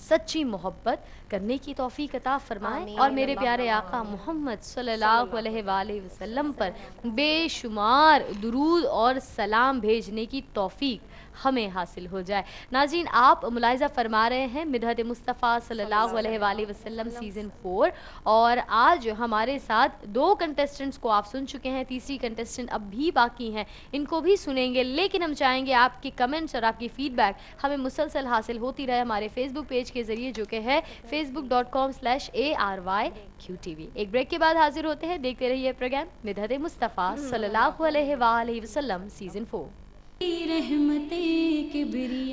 سچی محبت کرنے کی توفیق عطا فرمائے، اور میرے پیارے آقا محمد صلی اللہ علیہ وآلہ وسلم پر بے شمار درود اور سلام بھیجنے کی توفیق ہمیں حاصل ہو جائے۔ ناظرین، آپ ملاحظہ فرما رہے ہیں مدحت مصطفیٰ صلی اللہ علیہ وآلہ وسلم سیزن 4، اور آج ہمارے ساتھ 2 کنٹیسٹنٹس کو آپ سن چکے ہیں، تیسری کنٹیسٹنٹ اب بھی باقی ہیں، ان کو بھی سنیں گے، لیکن ہم چاہیں گے آپ کی کمنٹس اور آپ کی فیڈ بیک ہمیں مسلسل حاصل ہوتی رہے ہمارے فیس بک پیج کے ذریعے، جو کہ ہے facebook.com/ARY QTV۔ ایک بریک کے بعد حاضر ہوتے ہیں، دیکھتے رہیے پروگرام مدحت مصطفیٰ صلی اللہ علیہ وآلہ وسلم سیزن 4۔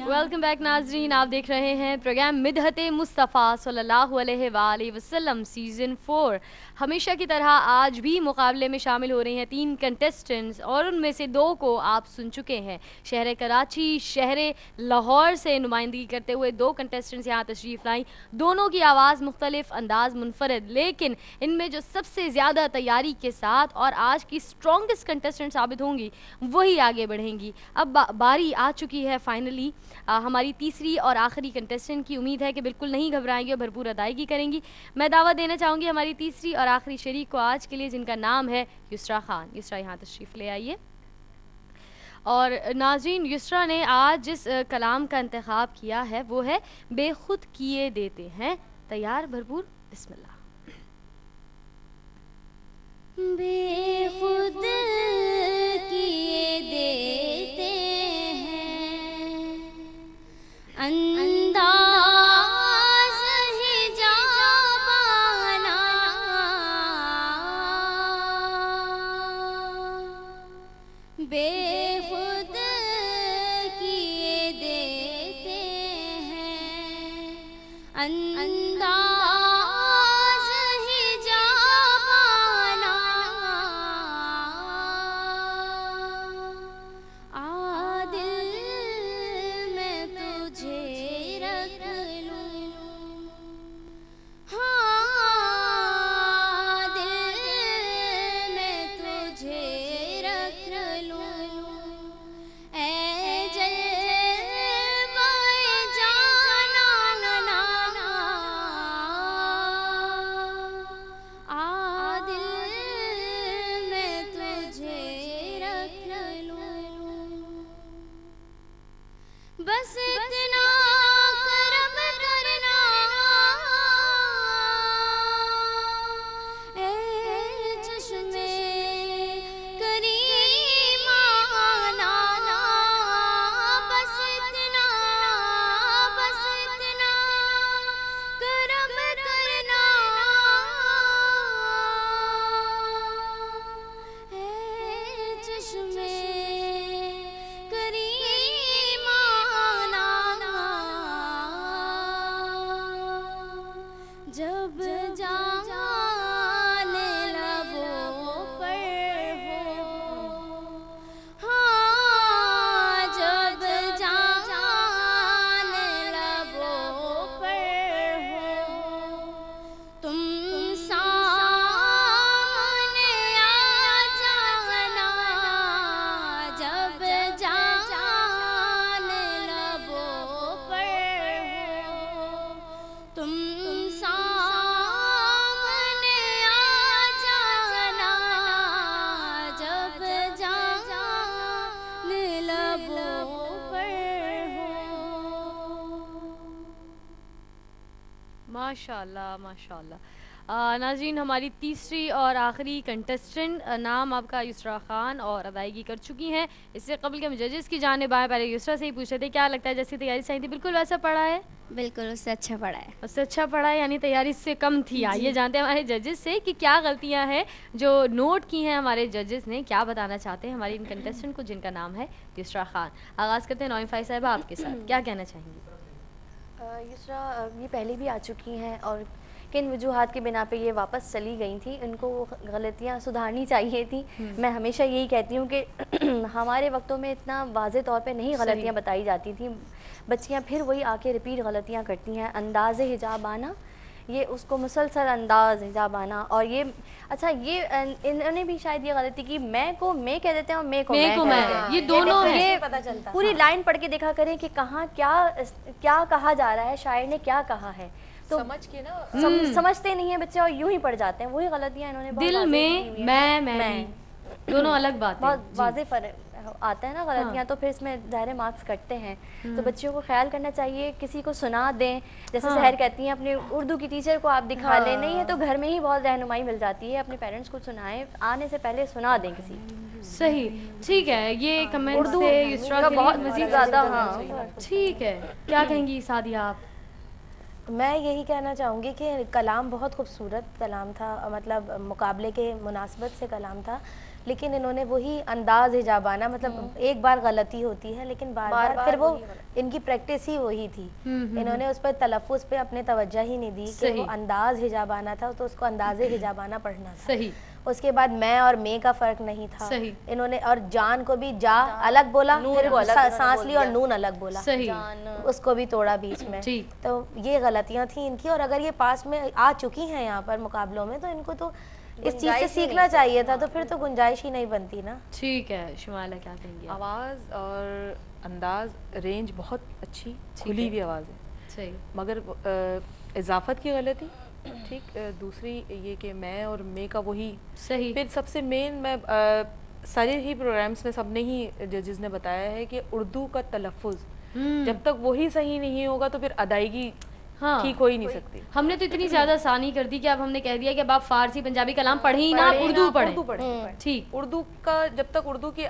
ویلکم بیک ناظرین، آپ دیکھ رہے ہیں پروگرام مدحت مصطفیٰ صلی اللہ علیہ وآلہ وسلم سیزن 4۔ ہمیشہ کی طرح آج بھی مقابلے میں شامل ہو رہی ہیں 3 کنٹیسٹنٹس، اور ان میں سے 2 کو آپ سن چکے ہیں۔ شہر کراچی، شہر لاہور سے نمائندگی کرتے ہوئے 2 کنٹیسٹنٹس یہاں تشریف لائیں، دونوں کی آواز مختلف، انداز منفرد، لیکن ان میں جو سب سے زیادہ تیاری کے ساتھ اور آج کی اسٹرانگسٹ کنٹیسٹنٹ ثابت ہوں گی وہی آگے بڑھیں گی۔ اب باری آ چکی ہے فائنلی ہماری تیسری اور آخری کنٹیسٹنٹ کی۔ امید ہے کہ بالکل نہیں گھبرائیں گی اور بھرپور ادائیگی کریں گی۔ میں دعوت دینا چاہوں گی ہماری تیسری اور آخری شریک کو آج کے لیے، جن کا نام ہے یسریٰ خان۔ یسریٰ یہاں تشریف لے آئیے۔ اور ناظرین، یسریٰ نے آج جس کلام کا انتخاب کیا ہے وہ ہے بے خود کیے دیتے ہیں۔ تیار؟ بھرپور؟ بسم اللہ۔ بے خود کیے دیتے ہیں انداز حجابانہ، بے خود کیے دیتے ہیں انداز حجابانہ، عادل میں تجھے رکھ لوں، ہاں دل میں تجھے رکھ لوں، اے جلوہ جانانا، عادل میں تجھے رکھ لوں، بس اتنا کرم کرنا اے چشمے کریمانہ، بس اتنا کرم کرنا اے چشمے جب جان لبوں پر ہو، ہاں جب جان لبوں پر ہو، تم سامنے آ جانا، جب جان لبوں پر ہو، تم ماشاء اللہ ماشاء اللہ۔ ناظرین، ہماری تیسری اور آخری کنٹسٹنٹ، نام آپ کا یسریٰ خان، اور ادائیگی کر چکی ہیں۔ اس سے قبل کے ہم ججز کی جانب آئے، پہلے یسریٰ سے ہی پوچھ رہے تھے کیا لگتا ہے جیسی تیاری صحیح تھی بالکل ویسا پڑھا ہے؟ بالکل اس سے اچھا پڑھا ہے۔ اس سے اچھا پڑھا ہے، یعنی تیاری سے کم تھی۔ آئیے جانتے ہیں ہمارے ججز سے کہ کیا غلطیاں ہیں جو نوٹ کی ہیں ہمارے ججز نے، کیا بتانا چاہتے ہیں ہماری ان کنٹسٹنٹ کو جن کا نام ہے یسریٰ خان۔ آغاز کرتے ہیں نوئم فائز صاحبہ آپ کے ساتھ، کیا کہنا چاہیں گی؟ یسریٰ یہ پہلے بھی آ چکی ہیں اور کن وجوہات کی بنا پہ یہ واپس چلی گئی تھیں، ان کو غلطیاں سدھارنی چاہیے تھیں۔ میں ہمیشہ یہی کہتی ہوں کہ ہمارے وقتوں میں اتنا واضح طور پہ نہیں غلطیاں بتائی جاتی تھیں، بچیاں پھر وہی آ کے ریپیٹ غلطیاں کرتی ہیں۔ انداز حجاب آنا، یہ اس کو مسلسل انداز حجاب آنا، اور یہ اچھا یہ انہوں نے بھی شاید یہ غلطی کی، میں کو میں کہہ دیتے ہیں اور میں کو میں کہتے ہیں، یہ دونوں یہ پوری لائن پڑھ کے دیکھا کریں کہ کہاں کیا کہا جا رہا ہے، شاعر نے کیا کہا ہے، تو سمجھ کے نا سمجھتے نہیں ہیں بچے اور یوں ہی پڑھ جاتے ہیں۔ وہی غلطیاں انہوں نے دل میں میں دونوں الگ باتیں، بہت واضح فرق آتا ہے نا غلطیاں، تو پھر اس میں ظاہر مارکس کٹتے ہیں۔ تو بچیوں کو خیال کرنا چاہیے، کسی کو سنا دیں، جیسے سحر کہتی ہیں اپنے اردو کی ٹیچر کو آپ دکھا لیں، نہیں ہے تو گھر میں ہی بہت رہنمائی مل جاتی ہے، اپنے پیرنٹس کو سنائیں، آنے سے پہلے سنا دیں کسی۔ صحیح، ٹھیک ہے، یہ کمنٹ اردو سے یسریٰ کا کے بہت لیے مزید زیادہ ٹھیک ہے۔ کیا کہیں گی سعدیہ آپ؟ میں یہی کہنا چاہوں گی کہ کلام بہت خوبصورت کلام تھا، مطلب مقابلے کے مناسبت سے کلام تھا، لیکن انہوں نے وہی انداز حجابانہ، مطلب ایک بار غلطی ہوتی ہے لیکن بار بار پھر وہ ان کی پریکٹس ہی وہی تھی، انہوں نے اس پر تلفظ پہ اپنے توجہ ہی نہیں دی کہ وہ انداز حجابانہ تھا تو اس کو انداز حجابانہ پڑھنا تھا۔ صحیح۔ اس کے بعد میں اور میں کا فرق نہیں تھا، صحیح۔ انہوں نے اور جان کو بھی جا الگ بولا، پھر سانس لی اور نون الگ بولا، صحیح، اس کو بھی توڑا بیچ میں۔ تو یہ غلطیاں تھیں ان کی، اور اگر یہ پاس میں آ چکی ہیں یہاں پر مقابلوں میں تو ان کو تو اس چیز سے سیکھنا چاہیے تھا، تو پھر تو گنجائش ہی نہیں بنتی نا۔ ٹھیک ہے، شمائلہ کیا کہیں گے؟ آواز اور انداز رینج بہت اچھی کھلی ہوئی آواز ہے، صحیح، مگر اضافت کی غلطی ٹھیک، دوسری یہ کہ میں اور میں کا وہی صحیح۔ پھر سب سے مین میں سارے ہی پروگرامز میں سب نے ہی ججز نے بتایا ہے کہ اردو کا تلفظ جب تک وہی صحیح نہیں ہوگا تو پھر ادائیگی ہاں ٹھیک ہو ہی نہیں سکتی. ہم نے تو اتنی زیادہ آسانی کر دی کہ اب ہم نے کہہ دیا کہ اب آپ فارسی پنجابی کلام پڑھیں ہی نہ، آپ اردو پڑھیں. ٹھیک. اردو کا جب تک اردو کی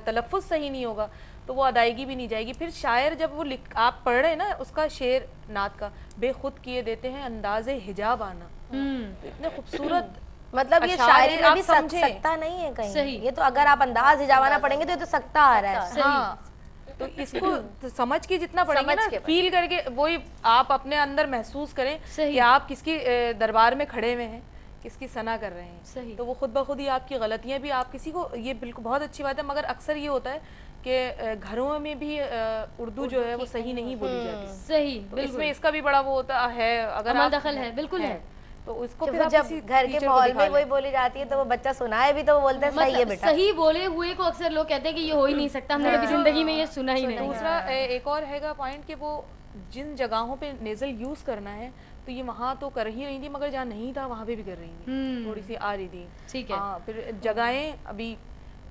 تلفظ صحیح نہیں ہوگا تو وہ ادائیگی بھی نہیں جائے گی. پھر شاعر جب وہ آپ پڑھ رہے ہیں نا اس کا شعر نعت کا، بے خود کیے دیتے ہیں انداز حجاب آنا، اتنے خوبصورت مطلب یہ شاعری میں بھی سکتا نہیں ہے کہیں. یہ تو اگر آپ انداز حجابانہ پڑھیں گے تو یہ تو سکتا آ رہا ہے. ہاں تو اس کو سمجھ کے جتنا پڑھیں گے نا، فیل کر کے، وہی آپ اپنے اندر محسوس کریں کہ آپ کس کی دربار میں کھڑے ہوئے ہیں، کس کی ثنا کر رہے ہیں، تو وہ خود بخود ہی آپ کی غلطیاں بھی آپ کسی کو، یہ بالکل بہت اچھی بات ہے. مگر اکثر یہ ہوتا ہے کہ گھروں میں بھی اردو جو ہے وہ صحیح نہیں بولی جاتی. صحیح. تو اس میں اس کا بھی بڑا وہ ہوتا ہے، اگر عمل دخل ہے. بالکل ہے. تو اس کو جب گھر کے ماحول میں وہی بولی جاتی ہے تو وہ بچہ سنائے بھی تو وہ بولتے ہیں صحیح ہے بیٹا. صحیح بولے ہوئے کو اکثر لوگ کہتے ہیں کہ یہ ہو ہی نہیں سکتا، ہم نے کبھی زندگی میں یہ سنا ہی نہیں. دوسرا ایک اور ہے گا پوائنٹ کہ وہ جن جگہوں پہ نیزل یوز کرنا ہے تو یہ وہاں تو کر ہی رہی تھی، مگر جہاں نہیں تھا وہاں پہ بھی کر رہی تھی، تھوڑی سی آ رہی تھی. ٹھیک ہے. پھر جگہیں ابھی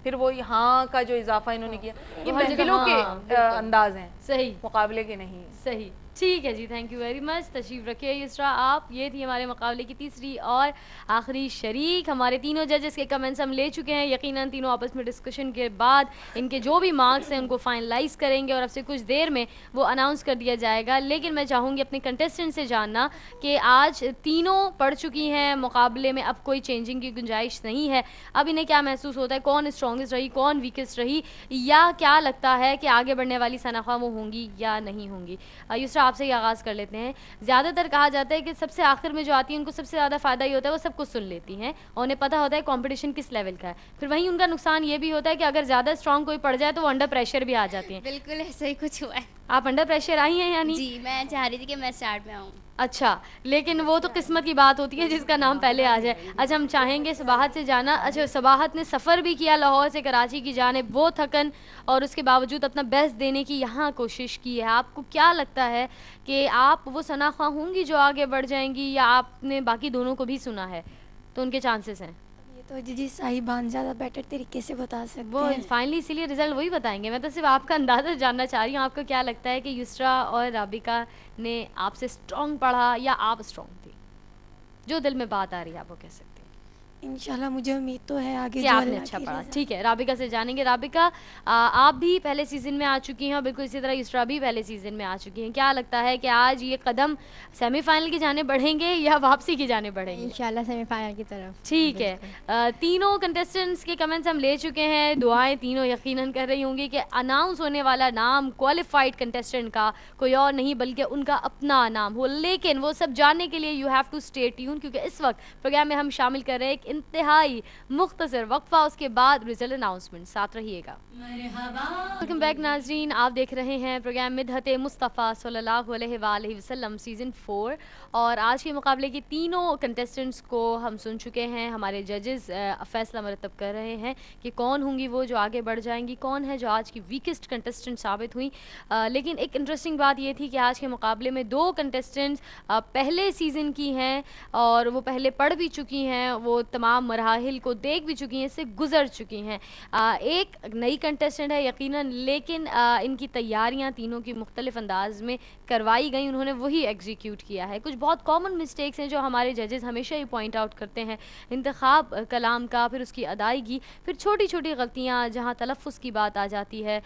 پھر وہ یہاں کا جو اضافہ انہوں نے کیا، یہ محفلوں کے انداز ہیں، صحیح، مقابلے کے نہیں. صحیح. ٹھیک ہے جی، تھینک یو ویری مچ. تشریف رکھیے یسرا آپ. یہ تھی ہمارے مقابلے کی تیسری اور آخری شریک. ہمارے تینوں ججز کے کمنٹس ہم لے چکے ہیں. یقیناً تینوں آپس میں ڈسکشن کے بعد ان کے جو بھی مارکس ہیں ان کو فائنلائز کریں گے اور اب سے کچھ دیر میں وہ اناؤنس کر دیا جائے گا. لیکن میں چاہوں گی اپنے کنٹیسٹنٹ سے جاننا کہ آج تینوں پڑھ چکی ہیں مقابلے میں، اب کوئی چینجنگ کی گنجائش نہیں ہے. اب انہیں کیا محسوس ہوتا ہے، کون اسٹرانگسٹ رہی، کون ویکسٹ رہی، یا کیا لگتا ہے کہ آگے بڑھنے والی ثنا وہ ہوں گی یا نہیں ہوں گی؟ یسرا آپ سے ہی آغاز کر لیتے ہیں. زیادہ تر کہا جاتا ہے کہ سب سے آخر میں جو آتی ہیں ان کو سب سے زیادہ فائدہ یہ ہوتا ہے وہ سب کچھ سن لیتی ہیں اور انہیں پتہ ہوتا ہے کمپٹیشن کس لیول کا ہے. پھر وہیں ان کا نقصان یہ بھی ہوتا ہے کہ اگر زیادہ اسٹرانگ کوئی پڑ جائے تو وہ انڈر پریشر بھی آ جاتی ہیں. بالکل ایسا ہی کچھ ہوا ہے. آپ انڈر پریشر آئی ہیں یعنی؟ جی میں چاہ رہی تھی کہ میں اسٹارٹ میں آؤں. اچھا، لیکن وہ تو قسمت کی بات ہوتی ہے جس کا نام پہلے آ جائے. اچھا، ہم چاہیں گے صباحت سے جانا. اچھا، صباحت نے سفر بھی کیا لاہور سے کراچی کی جانب، وہ تھکن اور اس کے باوجود اپنا بیسٹ دینے کی یہاں کوشش کی ہے. آپ کو کیا لگتا ہے کہ آپ وہ ثنا خواہ ہوں گی جو آگے بڑھ جائیں گی، یا آپ نے باقی دونوں کو بھی سنا ہے تو ان کے چانسز ہیں؟ تو جی صاحبان زیادہ بیٹر طریقے سے بتا سکتے وہ ہیں. فائنلی اسی لیے رزلٹ وہی بتائیں گے. میں تو صرف آپ کا اندازہ جاننا چاہ رہی ہوں. آپ کو کیا لگتا ہے کہ یسرا اور رابقہ نے آپ سے اسٹرانگ پڑھا یا آپ اسٹرانگ تھی؟ جو دل میں بات آ رہی ہے آپ وہ کہہ سکتے ہیں. انشاءاللہ مجھے امید تو ہے آگے کہ آپ نے اچھا پڑھا. ٹھیک ہے، رابقہ سے جانیں گے. رابقہ، آپ بھی پہلے سیزن میں آ چکی ہیں اور بالکل اسی طرح یسرا بھی پہلے سیزن میں آ چکی ہیں. کیا لگتا ہے کہ آج یہ قدم سیمی فائنل کی جانب بڑھیں گے یا واپسی کی جانب بڑھیں گے؟ انشاءاللہ سیمی فائنل کی طرف. ٹھیک ہے. تینوں کنٹیسٹنٹس کے کمنٹس ہم لے چکے ہیں. دعائیں تینوں یقیناً کر رہی ہوں گی کہ اناؤنس ہونے والا نام کوالیفائڈ کنٹیسٹنٹ کا کوئی اور نہیں بلکہ ان کا اپنا نام ہو. لیکن وہ سب جاننے کے لیے you have to stay tuned, کیونکہ اس وقت پروگرام میں ہم شامل کر رہے ہیں ایک انتہائی مختصر وقفہ، اس کے بعد ریزلٹ اناؤنسمنٹ. ساتھ رہیے گا. ویلکم بیک ناظرین، آپ دیکھ رہے ہیں پروگرام مدحت مصطفیٰ صلی اللہ علیہ وآلہ وسلم سیزن 4، اور آج کے مقابلے کی تینوں کنٹیسٹنٹس کو ہم سن چکے ہیں. ہمارے ججز فیصلہ مرتب کر رہے ہیں کہ کون ہوں گی وہ جو آگے بڑھ جائیں گی، کون ہے جو آج کی ویکسٹ کنٹیسٹنٹ ثابت ہوئی. لیکن ایک انٹرسٹنگ بات یہ تھی کہ آج کے مقابلے میں دو کنٹیسٹنٹس پہلے سیزن کی ہیں اور وہ پہلے پڑھ بھی چکی ہیں، وہ تمام مراحل کو دیکھ بھی چکی ہیں، اس سے گزر چکی ہیں. ایک نئی کنٹیسٹنٹ ہے یقیناً، لیکن ان کی تیاریاں تینوں کی مختلف انداز میں کروائی گئیں، انہوں نے وہی ایگزیکیوٹ کیا ہے. کچھ بہت کامن مسٹیکس ہیں جو ہمارے ججز ہمیشہ ہی پوائنٹ آؤٹ کرتے ہیں، انتخاب کلام کا، پھر اس کی ادائیگی، پھر چھوٹی چھوٹی غلطیاں جہاں تلفظ کی بات آ جاتی ہے،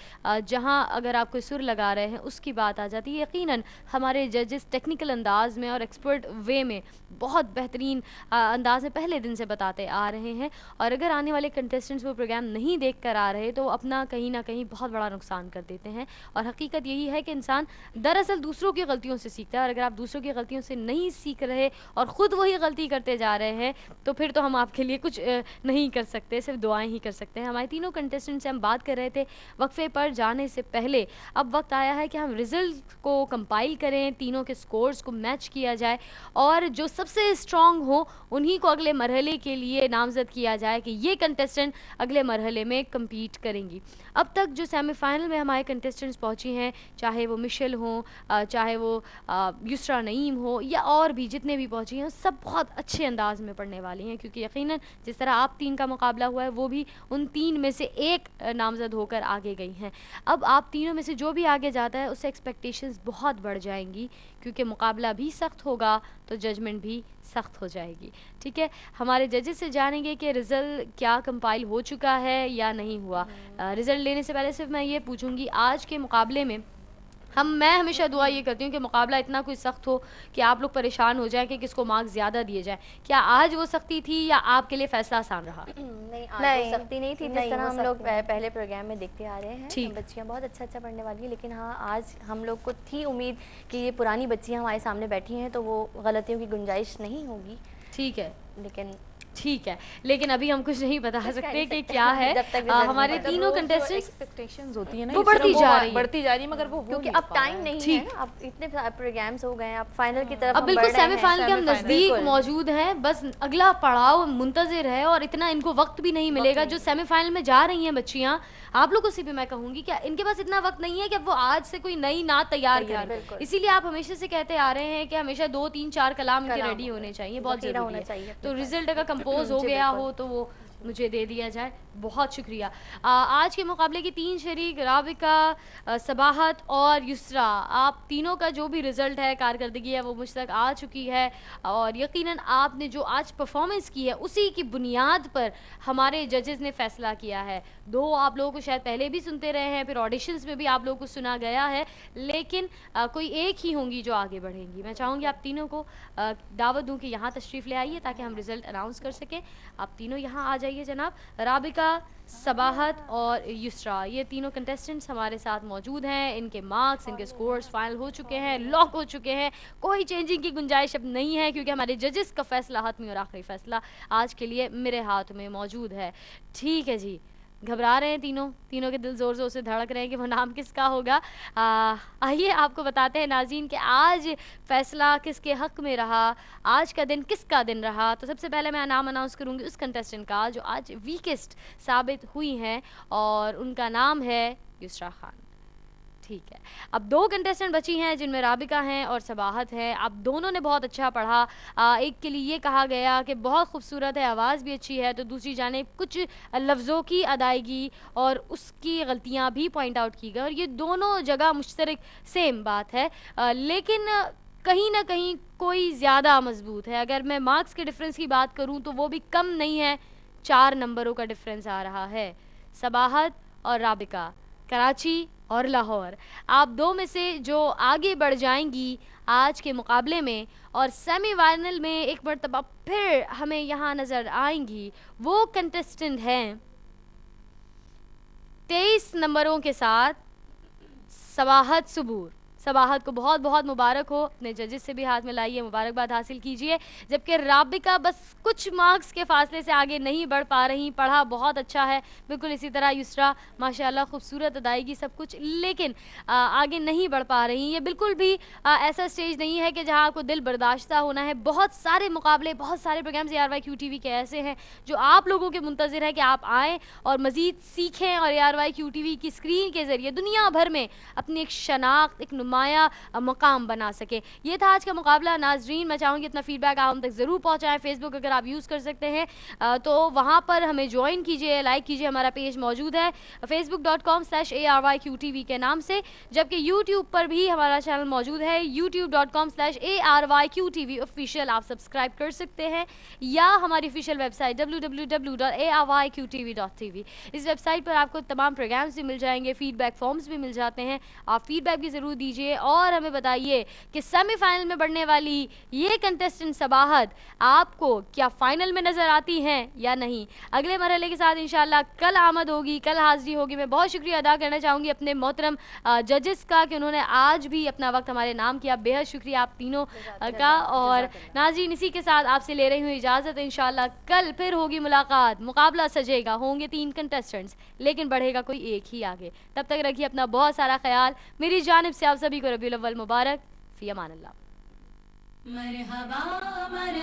جہاں اگر آپ کوئی سر لگا رہے ہیں اس کی بات آ جاتی ہے. یقیناً ہمارے ججز ٹیکنیکل انداز میں اور ایکسپرٹ وے میں بہت بہترین انداز میں پہلے دن سے بتاتے آ رہے ہیں، اور اگر آنے والے کنٹیسٹنٹس وہ پروگرام نہیں دیکھ کر آ رہے تو وہ اپنا کہیں نہ کہیں بہت بڑا نقصان کر دیتے ہیں. اور حقیقت یہی ہے کہ انسان دراصل دوسروں کی غلطیوں سے سیکھتا ہے، اور اگر آپ دوسروں کی غلطیوں سے نہیں سیکھ رہے اور خود وہی غلطی کرتے جا رہے ہیں تو پھر تو ہم آپ کے لیے کچھ نہیں کر سکتے، صرف دعائیں ہی کر سکتے ہیں. ہمارے تینوں کنٹیسٹنٹ سے ہم بات کر رہے تھے وقفے پر جانے سے پہلے. اب وقت آیا ہے کہ ہم رزلٹ کو کمپائل کریں، تینوں کے سکورز کو میچ کیا جائے اور جو سب سے اسٹرانگ ہو انہی کو اگلے مرحلے کے لیے نامزد کیا جائے کہ یہ کنٹیسٹنٹ اگلے مرحلے میں کمپیٹ کریں گی. اب تک جو سیمی فائنل میں ہمارے کنٹیسٹنٹس پہنچی ہیں، چاہے وہ مشل ہوں، چاہے وہ یسرا نعیم ہو یا اور بھی جتنے بھی پہنچی ہیں، سب بہت اچھے انداز میں پڑھنے والی ہیں، کیونکہ یقیناً جس طرح آپ تین کا مقابلہ ہوا ہے وہ بھی ان تین میں سے ایک نامزد ہو کر آگے گئی ہیں. اب آپ تینوں میں سے جو بھی آگے جاتا ہے اس سے ایکسپیکٹیشنز بہت بڑھ جائیں گی، کیونکہ مقابلہ بھی سخت ہوگا تو ججمنٹ بھی سخت ہو جائے گی. ٹھیک ہے, ہمارے ججز سے جانیں گے کہ رزلٹ کیا کمپائل ہو چکا ہے یا نہیں ہوا. رزلٹ لینے سے پہلے صرف میں یہ پوچھوں گی, آج کے مقابلے میں میں ہمیشہ دعا یہ کرتی ہوں کہ مقابلہ اتنا کوئی سخت ہو کہ آپ لوگ پریشان ہو جائیں کہ کس کو مارکس زیادہ دیے جائیں. کیا آج وہ سختی تھی یا آپ کے لیے فیصلہ آسان رہا؟ نہیں, آج وہ سختی نہیں تھی. جس طرح ہم لوگ پہلے پروگرام میں دیکھتے آ رہے ہیں, بچیاں بہت اچھا پڑھنے والی ہیں, لیکن ہاں آج ہم لوگ کو تھی امید کہ یہ پرانی بچیاں ہمارے سامنے بیٹھی ہیں تو وہ غلطیوں کی گنجائش نہیں ہوگی. ٹھیک ہے, لیکن ٹھیک ہے, لیکن ابھی ہم کچھ نہیں بتا سکتے کہ کیا ہے. ہمارے تینوں کنٹیسٹنٹس ایکسپیکٹیشنز ہوتی ہیں نا وہ بڑھتی جا رہی ہے مگر وہ کیونکہ اب ٹائم نہیں ہے, اب اتنے پروگرامز ہو گئے ہیں, اب فائنل کی طرف اب بالکل سیمی فائنل کے ہم نزدیک موجود ہیں, بس اگلا پڑاؤ منتظر ہے اور اتنا ان کو وقت بھی نہیں ملے گا. جو سیمی فائنل میں جا رہی ہیں بچیاں, آپ لوگوں سے بھی میں کہوں گی کہ ان کے پاس اتنا وقت نہیں ہے کہ وہ آج سے کوئی نئی نعت تیار کریں. اسی لیے آپ ہمیشہ سے کہتے آ رہے ہیں کہ ہمیشہ 2 3 4 کلام کے ریڈی ہونے چاہیے, بہت ضروری ہے. تو رزلٹ اگر کمپوز ہو گیا ہو تو وہ مجھے دے دیا جائے. بہت شکریہ. آج کے مقابلے کی 3 شریک رابقہ, صباحت اور یسریٰ, آپ تینوں کا جو بھی رزلٹ ہے, کارکردگی ہے, وہ مجھ تک آ چکی ہے اور یقیناً آپ نے جو آج پرفارمنس کی ہے اسی کی بنیاد پر ہمارے ججز نے فیصلہ کیا ہے. 2 آپ لوگوں کو شاید پہلے بھی سنتے رہے ہیں, پھر آڈیشنز میں بھی آپ لوگوں کو سنا گیا ہے, لیکن کوئی ایک ہی ہوں گی جو آگے بڑھیں گی. میں چاہوں گی آپ تینوں کو دعوت دوں کہ یہاں تشریف لے آئیے تاکہ ہم رزلٹ اناؤنس کر سکیں. آپ تینوں یہاں آ جائیے جناب. رابقہ, صباحت اور یسریٰ, یہ تینوں کنٹیسٹنٹس ہمارے ساتھ موجود ہیں. ان کے مارکس, ان کے سکورز فائنل ہو چکے ہیں, لاک ہو چکے ہیں. کوئی چینجنگ کی گنجائش اب نہیں ہے کیونکہ ہمارے ججز کا فیصلہ, حتمی اور آخری فیصلہ آج کے لیے میرے ہاتھ میں موجود ہے. ٹھیک ہے جی, گھبرا رہے ہیں تینوں کے دل زور زور سے دھڑک رہے ہیں کہ وہ نام کس کا ہوگا. آئیے آپ کو بتاتے ہیں ناظرین کہ آج فیصلہ کس کے حق میں رہا, آج کا دن کس کا دن رہا. تو سب سے پہلے میں نام اناؤنس کروں گی اس کنٹیسٹنٹ کا جو آج ویکسٹ ثابت ہوئی ہیں, اور ان کا نام ہے یسریٰ خان. ٹھیک ہے, اب 2 کنٹیسٹنٹ بچی ہیں جن میں رابقہ ہیں اور صباحت ہے. اب دونوں نے بہت اچھا پڑھا. ایک کے لیے یہ کہا گیا کہ بہت خوبصورت ہے, آواز بھی اچھی ہے, تو دوسری جانب کچھ لفظوں کی ادائیگی اور اس کی غلطیاں بھی پوائنٹ آؤٹ کی گئی, اور یہ دونوں جگہ مشترک سیم بات ہے, لیکن کہیں نہ کہیں کوئی زیادہ مضبوط ہے. اگر میں مارکس کے ڈفرینس کی بات کروں تو وہ بھی کم نہیں ہے, 4 نمبروں کا ڈفرینس آ رہا ہے. صباحت اور رابقہ, کراچی اور لاہور, آپ 2 میں سے جو آگے بڑھ جائیں گی آج کے مقابلے میں اور سیمی فائنل میں ایک مرتبہ پھر ہمیں یہاں نظر آئیں گی, وہ کنٹیسٹنٹ ہیں 23 نمبروں کے ساتھ صباحت صبور. صباحت کو بہت بہت مبارک ہو, اپنے ججز سے بھی ہاتھ میں لائیے, مبارکباد حاصل کیجئے. جبکہ رابقہ بس کچھ مارکس کے فاصلے سے آگے نہیں بڑھ پا رہی, پڑھا بہت اچھا ہے, بالکل اسی طرح یسریٰ ماشاءاللہ خوبصورت ادائیگی سب کچھ, لیکن آگے نہیں بڑھ پا رہی. یہ بالکل بھی ایسا سٹیج نہیں ہے کہ جہاں آپ کو دل برداشتہ ہونا ہے. بہت سارے مقابلے, بہت سارے پروگرامز ARYQ TV کے ایسے ہیں جو آپ لوگوں کے منتظر ہیں کہ آپ آئیں اور مزید سیکھیں اور ARYQ TV کی اسکرین کے ذریعے دنیا بھر میں اپنی ایک شناخت, ایک نمایاں مقام بنا سکے. یہ تھا آج کا مقابلہ. ناظرین, میں چاہوں گی اپنا فیڈ بیک آپ ہم تک ضرور پہنچائیں. فیس بک اگر آپ یوز کر سکتے ہیں تو وہاں پر ہمیں جوائن کیجئے, لائک کیجئے, ہمارا پیج موجود ہے facebook.com/ARYQ TV کے نام سے. جبکہ یوٹیوب پر بھی ہمارا چینل موجود ہے, youtube.com/ARYQ TV official, آپ سبسکرائب کر سکتے ہیں, یا ہماری official ویب سائٹ www.ARYQTV.tv. اس ویب سائٹ پر آپ کو تمام پروگرامز بھی مل جائیں گے, فیڈ بیک فارمز بھی مل جاتے ہیں. آپ فیڈ بیک بھی ضرور دیجئے اور ہمیں بتائیے کہ سیمی فائنل میں بڑھنے والی یہ کنٹیسٹنٹ صباحت آپ کو کیا فائنل میں نظر آتی ہیں یا نہیں. اگلے مرحلے کے ساتھ انشاءاللہ کل آمد ہوگی, کل حاضری ہوگی. میں بہت شکریہ ادا کرنا چاہوں گی اپنے محترم ججز کا کہ انہوں نے آج بھی اپنا وقت ہمارے نام کیا. بے حد شکریہ آپ تینوں کا. اور ناظرین, اسی کے ساتھ آپ سے لے رہی ہوں اجازت. انشاءاللہ کل پھر ہوگی ملاقات, مقابلہ سجے گا, ہوں گے 3 کنٹیسٹنٹس, لیکن بڑھے گا کوئی ایک ہی آگے. تب تک رکھیے اپنا بہت سارا خیال. میری جانب سے آپ سبھی کو ربیع الاول مبارک. فی امان اللہ.